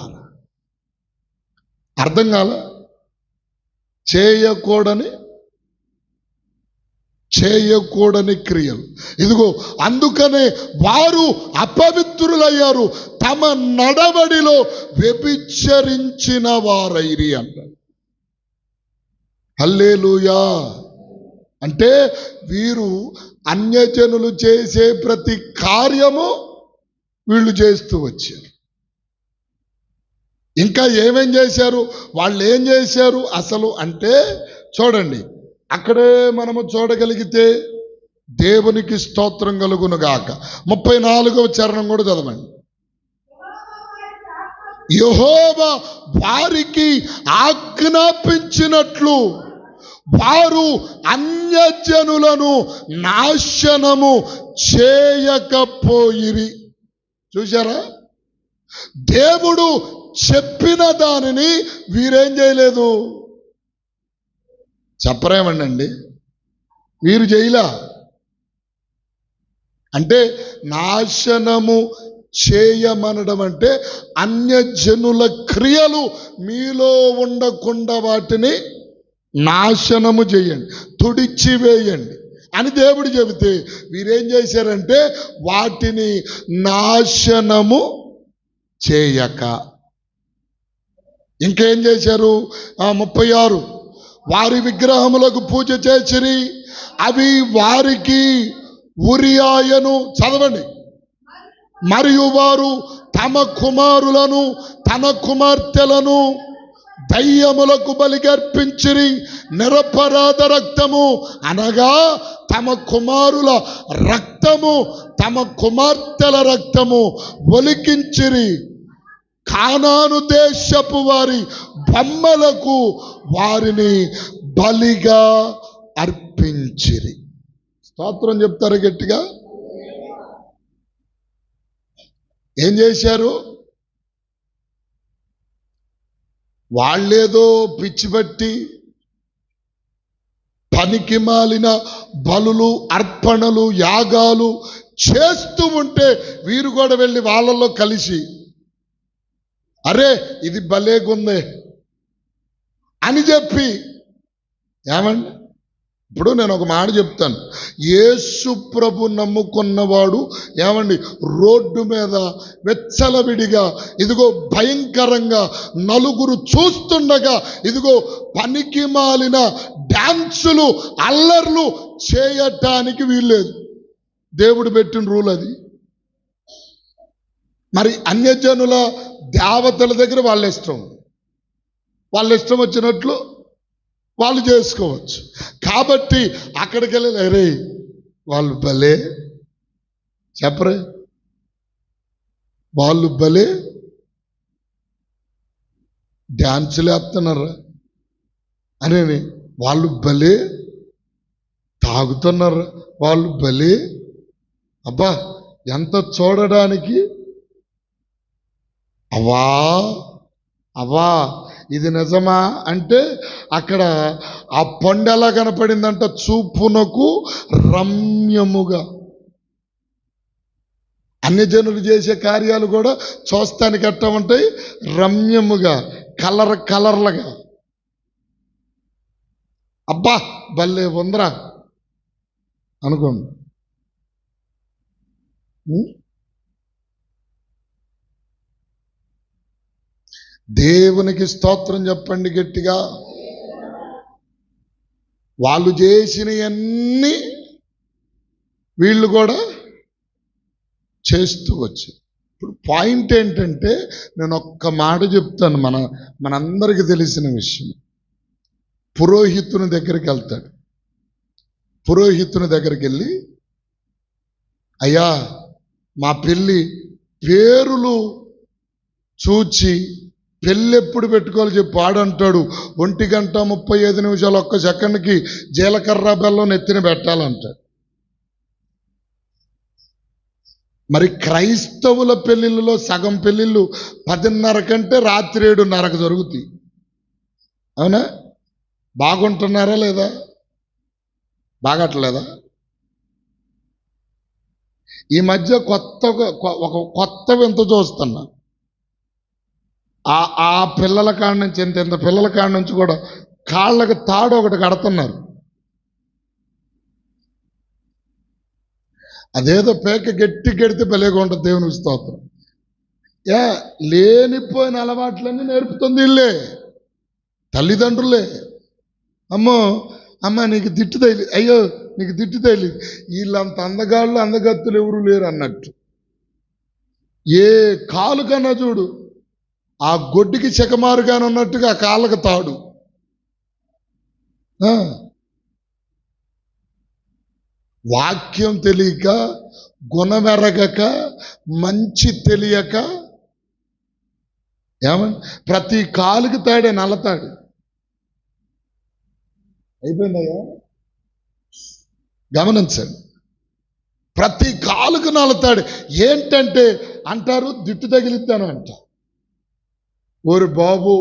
అర్థం కాల, చేయకూడని క్రియలు. ఇదిగో అందుకనే వారు అపవిత్రులయ్యారు, తమ నడవడిలో వ్యభిచరించిన వారైరి అంటారు. హల్లెలూయా. అంటే వీరు అన్యజనులు చేసే ప్రతి కార్యము వీళ్ళు చేస్తూ వచ్చారు. ఇంకా ఏమేం చేశారు, వాళ్ళు ఏం చేశారు అసలు అంటే చూడండి, అక్కడే మనము చూడగలిగితే దేవునికి స్తోత్రం కలుగును గాక. 34వ చరణం కూడా చదవండి. యెహోవా వారికి ఆజ్ఞాపించినట్లు వారు అన్యజనులను నాశనము చేయకపోయిరి. చూశారా, దేవుడు చెప్పిన దానిని వీరేం చేయలేదు, చెప్పరేమండి వీరు జైలా అంటే నాశనము చేయమనడం అంటే అన్యజనుల క్రియలు మీలో ఉండకుండా వాటిని నాశనము చేయండి, తుడిచివేయండి అని దేవుడు చెబితే వీరేం చేశారంటే వాటిని నాశనము చేయక ఇంకేం చేశారు? 36 వారి విగ్రహములకు పూజ చేసిరి, అవి వారికి ఉరియాయను. చదవండి. మరియు వారు తమ కుమారులను తన కుమార్తెలను దయ్యములకు బలిగర్పించిరి, నిరపరాధ రక్తము అనగా తమ కుమారుల రక్తము తమ కుమార్తెల రక్తము ఒలికించిరి, కానాను దేశపు వారి బొమ్మలకు వారిని బలిగా అర్పించిరి. స్తోత్రం చెప్తారు గట్టిగా. ఏం చేశారు? వాళ్ళేదో పిచ్చిబట్టి పనికి మాలిన బలులు అర్పణలు యాగాలు చేస్తూ ఉంటే వీరు కూడా వెళ్ళి వాళ్ళలో కలిసి అరే ఇది భలేగుందే అని చెప్పి ఏమండి, ఇప్పుడు నేను ఒక మాట చెప్తాను. యేసు ప్రభు నమ్ముకున్నవాడు ఏమండి రోడ్డు మీద వెచ్చలవిడిగా ఇదిగో భయంకరంగా నలుగురు చూస్తుండగా ఇదిగో పనికి మాలిన డాన్సులు అల్లర్లు చేయటానికి వీల్లేదు. దేవుడు పెట్టిన రూల్ అది. మరి అన్యజనుల దేవతల దగ్గర వాళ్ళ ఇష్టం వచ్చినట్లు వాళ్ళు చేసుకోవచ్చు. కాబట్టి అక్కడికి వెళ్ళి అరే వాళ్ళు భలే చెప్పరే, వాళ్ళు భలే డ్యాన్సులు వేస్తున్నారా అని, వాళ్ళు భలే తాగుతున్నారా, వాళ్ళు భలే అబ్బా ఎంత చూడడానికి అవ్వా ఇది నిజమా అంటే అక్కడ ఆ పండు ఎలా కనపడిందంట, చూపునకు రమ్యముగా. అన్ని జనులు చేసే కార్యాలు కూడా చూస్తానికి ఎట్లా ఉంటాయి, రమ్యముగా కలర్లుగా. అబ్బా భలే ఉందరా అనుకోండి. దేవునికి స్తోత్రం చెప్పండి గట్టిగా. వాళ్ళు చేసినవన్నీ వీళ్ళు కూడా చేస్తూ వచ్చారు. ఇప్పుడు పాయింట్ ఏంటంటే నేను ఒక్క మాట చెప్తాను, మనందరికీ తెలిసిన విషయం. పురోహితుని దగ్గరికి వెళ్తాడు. పురోహితుని దగ్గరికి వెళ్ళి అయ్యా మా పెళ్ళి పేరులు చూచి పెళ్ళి ఎప్పుడు పెట్టుకోవాలి చెప్పి ఆడంటాడు. 1:35 ఒక్క సెకండ్కి జీలకర్ర బెల్లం నెత్తిన పెట్టాలంటాడు. మరి క్రైస్తవుల పెళ్ళిళ్ళలో సగం పెళ్ళిళ్ళు 10:30 కంటే రాత్రి 7:30కు జరుగుతాయి. అవునా? బాగుంటున్నారా లేదా? బాగట్లేదా? ఈ మధ్య ఒక కొత్త వింత చూస్తున్నా. ఆ పిల్లల కాడ నుంచి ఎంత పిల్లల కాడ నుంచి కూడా కాళ్ళకి తాడు ఒకటి కడుతున్నారు. అదేదో పేక గట్టి గడితే భలేగా ఉంటుంది. దేవునికి స్తోత్రం. లేనిపోయిన అలవాట్లన్నీ నేర్పుతుంది ఇల్లే, తల్లిదండ్రులే. అమ్మ నీకు తిట్టు తెలియదు, అయ్యో నీకు తిట్టు తెలియదు. వీళ్ళంత అందగాళ్ళు అందగత్తులు ఎవరు లేరు అన్నట్టు. ఏ కాలు కన్నా చూడు ఆ గొడ్డికి చెకమారుగానే ఉన్నట్టుగా ఆ కాళ్ళకు తాడు. వాక్యం తెలియక, గుణమెరగక, మంచి తెలియక ఏమని ప్రతి కాలుకి తాడే నల్లతాడు. అయిపోయిందయ్యా, గమనించండి. ప్రతి కాలుకు నల్లతాడు. ఏంటంటే అంటారు దిట్టు తగిలిద్దాను అంట. ఓరి బాబు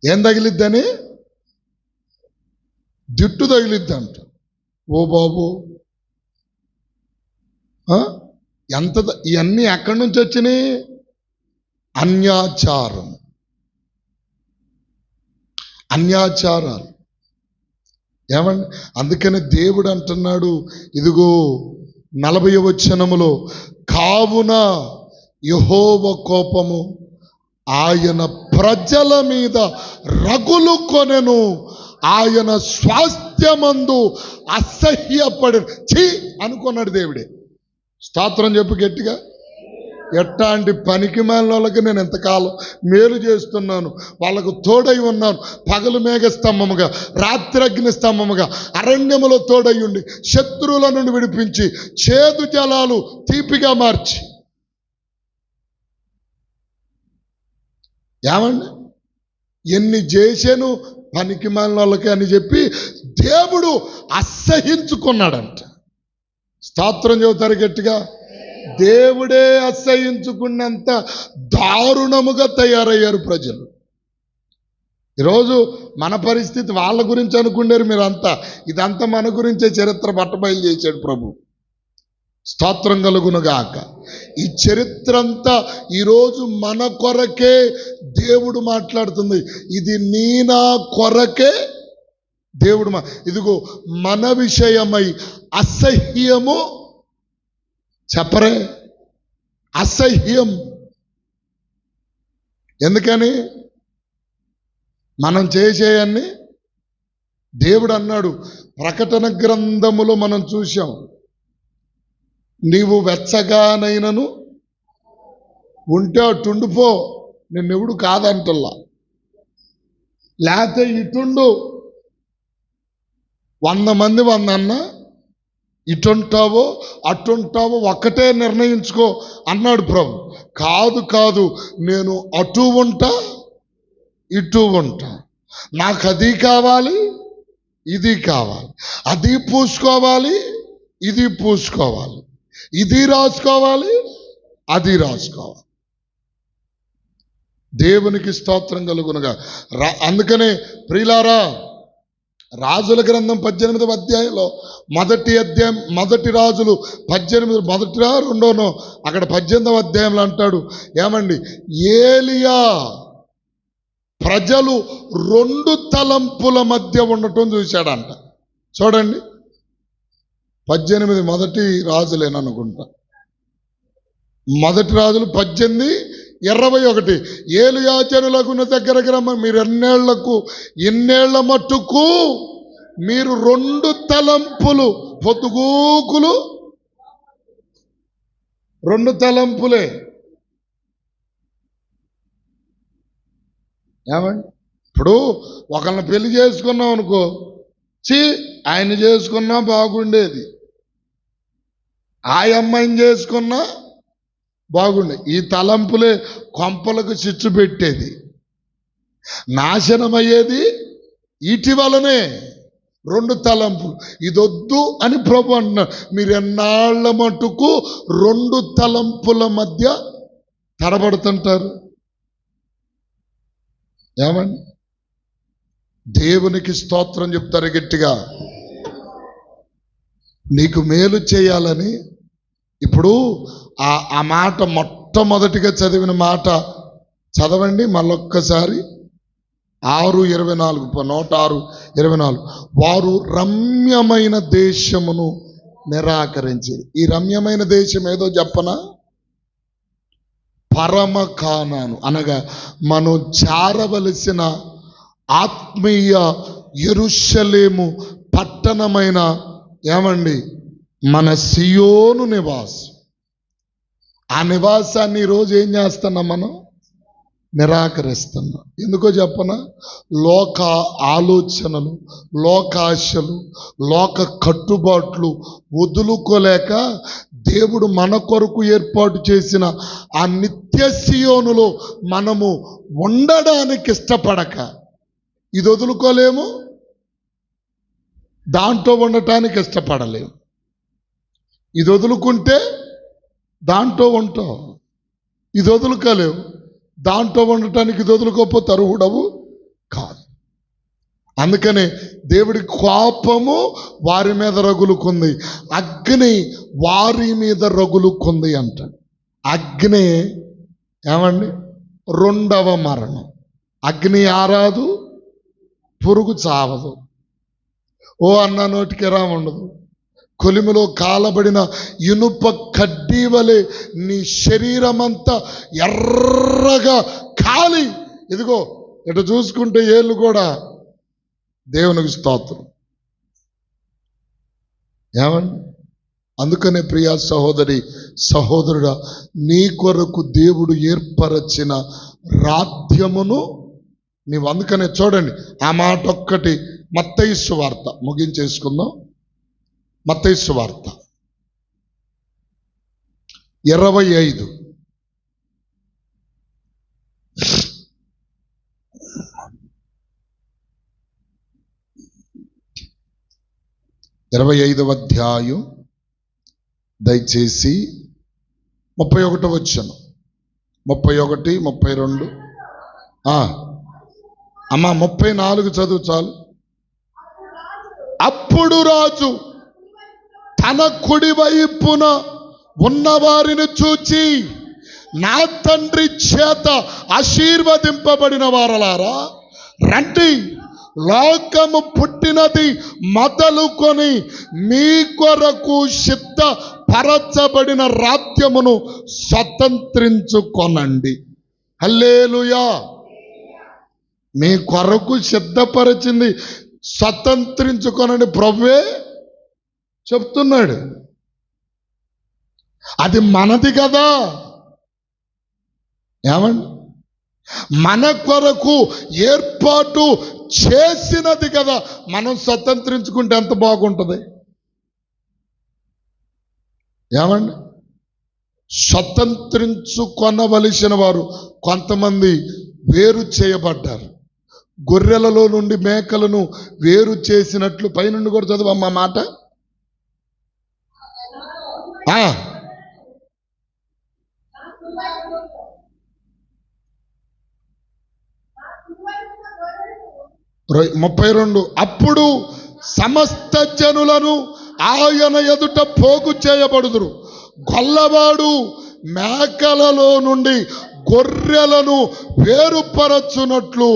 ఏం తగిలిద్దని? దిట్టు తగిలిద్దంట. ఓ బాబు, ఎంత ఇవన్నీ ఎక్కడి నుంచి వచ్చినాయి? అన్యాచారాలు. ఏమండి, అందుకని దేవుడు అంటున్నాడు, ఇదిగో 40వ వచనములో, కావున యెహోవా కోపము ఆయన ప్రజల మీద రగులు కొనెను, ఆయన స్వాస్థ్యమందు అసహ్యపడి ఛీ అనుకున్నాడు దేవుడే. స్తోత్రం చెప్పు గట్టిగా. ఎట్లాంటి పనికి మాలిన వాళ్ళకి నేను ఎంతకాలం మేలు చేస్తున్నాను, వాళ్ళకు తోడై ఉన్నాను. పగలు మేఘస్తంభముగా, రాత్రి అగ్ని స్తంభముగా, అరణ్యములో తోడై ఉండి శత్రువుల నుండి విడిపించి చేదు జలాలు తీపిగా మార్చి. ఏమండి, ఎన్ని చేశాను పనికి మాలిన వాళ్ళకి అని చెప్పి దేవుడు అసహించుకున్నాడంట. స్తోత్రం చెబుతారు గట్టిగా. దేవుడే అసహించుకున్నంత దారుణముగా తయారయ్యారు ప్రజలు. ఈరోజు మన పరిస్థితి వాళ్ళ గురించి అనుకున్నారు మీరంతా, ఇదంతా మన గురించే చరిత్ర బట్టబయలు చేశాడు ప్రభు. స్తోత్రం కలుగునుగాక. ఈ చరిత్ర అంతా ఈరోజు మన కొరకే దేవుడు మాట్లాడుతుంది. ఇది నీ నా కొరకే దేవుడు ఇదిగో మన విషయమై అసహ్యము చెప్పరే, అసహ్యం. ఎందుకని? మనం చేసేయన్ని దేవుడు అన్నాడు. ప్రకటన గ్రంథములో మనం చూసాం, నీవు వెచ్చగానైనను ఉంటే అటుండిపో, నిన్నెవడు కాదంటల్లా. లేకపోతే ఇటుండు, 100 మంది 100 అన్నా, ఇటుంటావో అటుంటావో ఒక్కటే నిర్ణయించుకో అన్నాడు ప్రభు. కాదు, నేను అటు ఉంటా ఇటు ఉంటా. నాకు అది కావాలి, ఇది కావాలి, అది పూసుకోవాలి, ఇది పూసుకోవాలి, ఇది రాసుకోవాలి, అది రాసుకోవాలి. దేవునికి స్తోత్రం కలుగునుగా. అందుకనే ప్రియులారా, రాజుల గ్రంథం 18వ అధ్యాయంలో మొదటి రాజులు 18 మొదటిరా రెండోనో అక్కడ 18వ అధ్యాయంలో అంటాడు, ఏమండి, ఏలియా ప్రజలు 2 తలంపుల మధ్య ఉండటం చూశాడంట. చూడండి, 18 మొదటి రాజులేననుకుంటా. మొదటి రాజులు 18:21. ఏలియా జనులగున దగ్గరకు రమ్మ, మీరు ఎన్నేళ్ల మట్టుకు మీరు 2 తలంపులు పొద్దుగూకులు 2 తలంపులే. ఏమండి, ఇప్పుడు ఒకళ్ళని పెళ్లి చేసుకున్నాం అనుకో, ఆయన చేసుకున్నా బాగుండేది, ఆ అమ్మాయిని చేసుకున్నా బాగుండే. ఈ తలంపులే కొంపలకు చిచ్చు పెట్టేది, నాశనమయ్యేది వీటి వలనే. 2 తలంపులు, ఇదొద్దు అని ప్రభు అన్నారు. మీరు ఎన్నాళ్ల మటుకు 2 తలంపుల మధ్య తడబడుతుంటారు? ఏమండి, దేవునికి స్తోత్రం చెప్తారు గట్టిగా. నీకు మేలు చేయాలని ఇప్పుడు ఆ మాట మొట్టమొదటిగా చదివిన మాట చదవండి మళ్ళొక్కసారి. 6:24, 106:24. వారు రమ్యమైన దేశమును నిరాకరించేది. ఈ రమ్యమైన దేశం ఏదో చెప్పనా? పరమ కానాను, అనగా మనం చేరవలసిన ఆత్మీయ యెరూషలేము పట్టణమైన, ఏమండి, మన సియోను నివాసం. ఆ నివాసాన్ని ఈరోజు ఏం చేస్తున్నాం? మనం నిరాకరిస్తున్నాం. ఎందుకో చెప్పనా? లోక ఆలోచనలు, లోకాశలు, లోక కట్టుబాట్లు వదులుకోలేక దేవుడు మన కొరకు ఏర్పాటు చేసిన ఆ నిత్య సియోనులో మనము ఉండడానికి ఇష్టపడక, ఇది వదులుకోలేము, దాంట్లో ఉండటానికి ఇష్టపడలేము. ఇది వదులుకుంటే దాంట్లో ఉంటాం, ఇది వదులుకోలేవు, దాంట్లో ఉండటానికి ఇది వదులుకోకపోతే అర్హుడవు కాదు. అందుకనే దేవుడి కోపము వారి మీద రగులుకుంది, అగ్ని వారి మీద రగులుకుంది అంట. అగ్ని ఏమండి? రెండవ మరణం. అగ్ని ఆరాదు, పురుగు చావదు. ఓ అన్న నోటికి రా ఉండదు. కొలిమిలో కాలబడిన ఇనుప కడ్డీ వలె నీ శరీరమంతా ఎర్రగా కాలి, ఇదిగో ఇటు చూసుకుంటే ఏళ్ళు కూడా దేవునికి స్తోత్రం. ఏమండి? అందుకనే ప్రియా సహోదరి సహోదరుడా, నీ కొరకు దేవుడు ఏర్పరచిన రాధ్యమును నీవు, అందుకనే చూడండి ఆ మాట ఒక్కటి, మత్తయి సువార్త ముగించేసుకుందాం. మత్తయి సువార్త 25. అధ్యాయం దయచేసి 31 వచ్చాను, 31, 32. అమ్మా 34 చదువు చాలు. అప్పుడు రాజు తన కుడి వైపున ఉన్నవారిని చూచి, నా తండ్రి చేత ఆశీర్వదింపబడిన వారలారా రండి, లోకము పుట్టినది మొదలుకొని మీ కొరకు సిద్ధపరచబడిన రాజ్యమును స్వతంత్రించుకొనండి. హల్లెలూయా. మీ కొరకు సిద్ధపరిచింది స్వతంత్రించుకొనండి ప్రభువే చెప్తున్నాడు. అది మనది కదా. ఏమండి? మన కొరకు ఏర్పాటు చేసినది కదా. మనం స్వతంత్రించుకుంటే ఎంత బాగుంటుంది. ఏమండి? స్వతంత్రించుకొనవలసిన వారు కొంతమంది వేరు చేయబడ్డారు. గొర్రెలలో నుండి మేకలను వేరు చేసినట్లు, పైనుండి కూడా చదువమ్మా మాట. ఆ 32. అప్పుడు సమస్త జనులను ఆయన ఎదుట పోగు చేయబడుదురు. గొల్లవాడు మేకలలో నుండి గొర్రెలను వేరుపరచునట్లు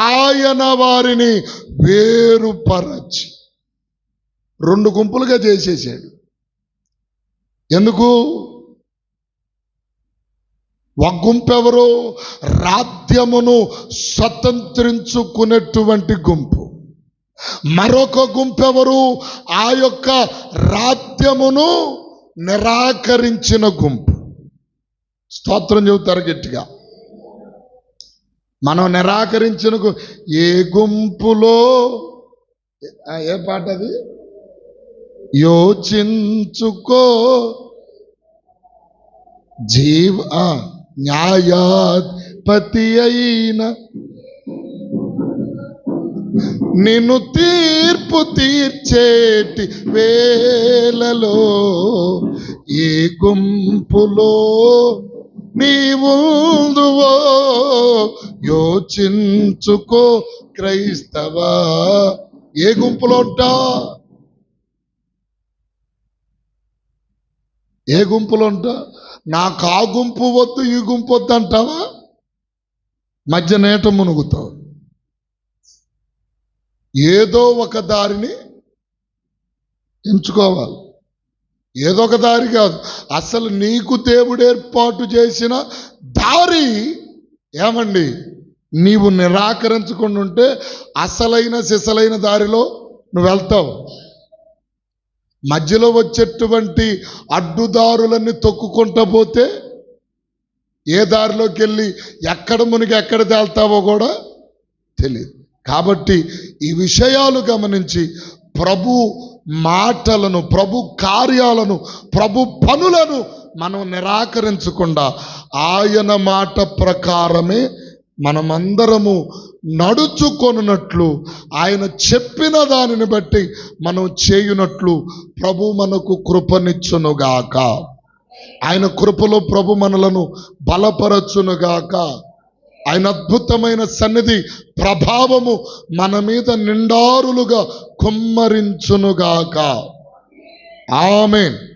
ఆయన వారిని వేరుపరచి 2 గుంపులుగా చేసేసాడు. ఎందుకు? ఒక గుంపు ఎవరు? రాజ్యమును స్వతంత్రించుకునేటువంటి గుంపు. మరొక గుంపు ఎవరు? ఆ యొక్క రాజ్యమును నిరాకరించిన గుంపు. స్తోత్రం చెబుతారు గట్టిగా. మనం నిరాకరించిన ఏ గుంపులో, ఏ పాట అది? యోచించుకో న్యాయాధిపతి అయిన నిన్ను తీర్పు తీర్చేటి వేళలో ఏ గుంపులో నీవుందువో యోచించుకో క్రైస్తవా. ఏ గుంపులో ఉంటా? ఏ గుంపులో ఉంటా? నాకు ఆ గుంపు వద్దు, ఈ గుంపు వద్దు అంటావా? మధ్య నేట మునుగుతావు. ఏదో ఒక దారిని ఎంచుకోవాలి. ఏదో ఒక దారి కాదు, అసలు నీకు దేవుడు ఏర్పాటు చేసిన దారి. ఏమండి? నీవు నిరాకరించకుండా ఉంటే అసలైన సిసలైన దారిలో నువ్వు వెళ్తావు. మధ్యలో వచ్చేటువంటి అడ్డుదారులన్నీ తొక్కుకుంటా పోతే ఏ దారిలోకి వెళ్ళి ఎక్కడ మునిగి ఎక్కడ తేల్తావో కూడా తెలియదు. కాబట్టి ఈ విషయాలు గమనించి ప్రభు మాటలను, ప్రభు కార్యాలను, ప్రభు పనులను మనం నిరాకరించకుండా ఆయన మాట ప్రకారమే మనమందరము నడుచుకొనున్నట్లు, ఆయన చెప్పిన దానిని బట్టి మనం చేయునట్లు ప్రభు మనకు కృపనిచ్చునుగాక. ఆయన కృపలో ప్రభు మనలను బలపరచునుగాక. ఆయన అద్భుతమైన సన్నిధి ప్రభావము మన మీద నిండారులుగా కుమ్మరించునుగాక. ఆమేన్.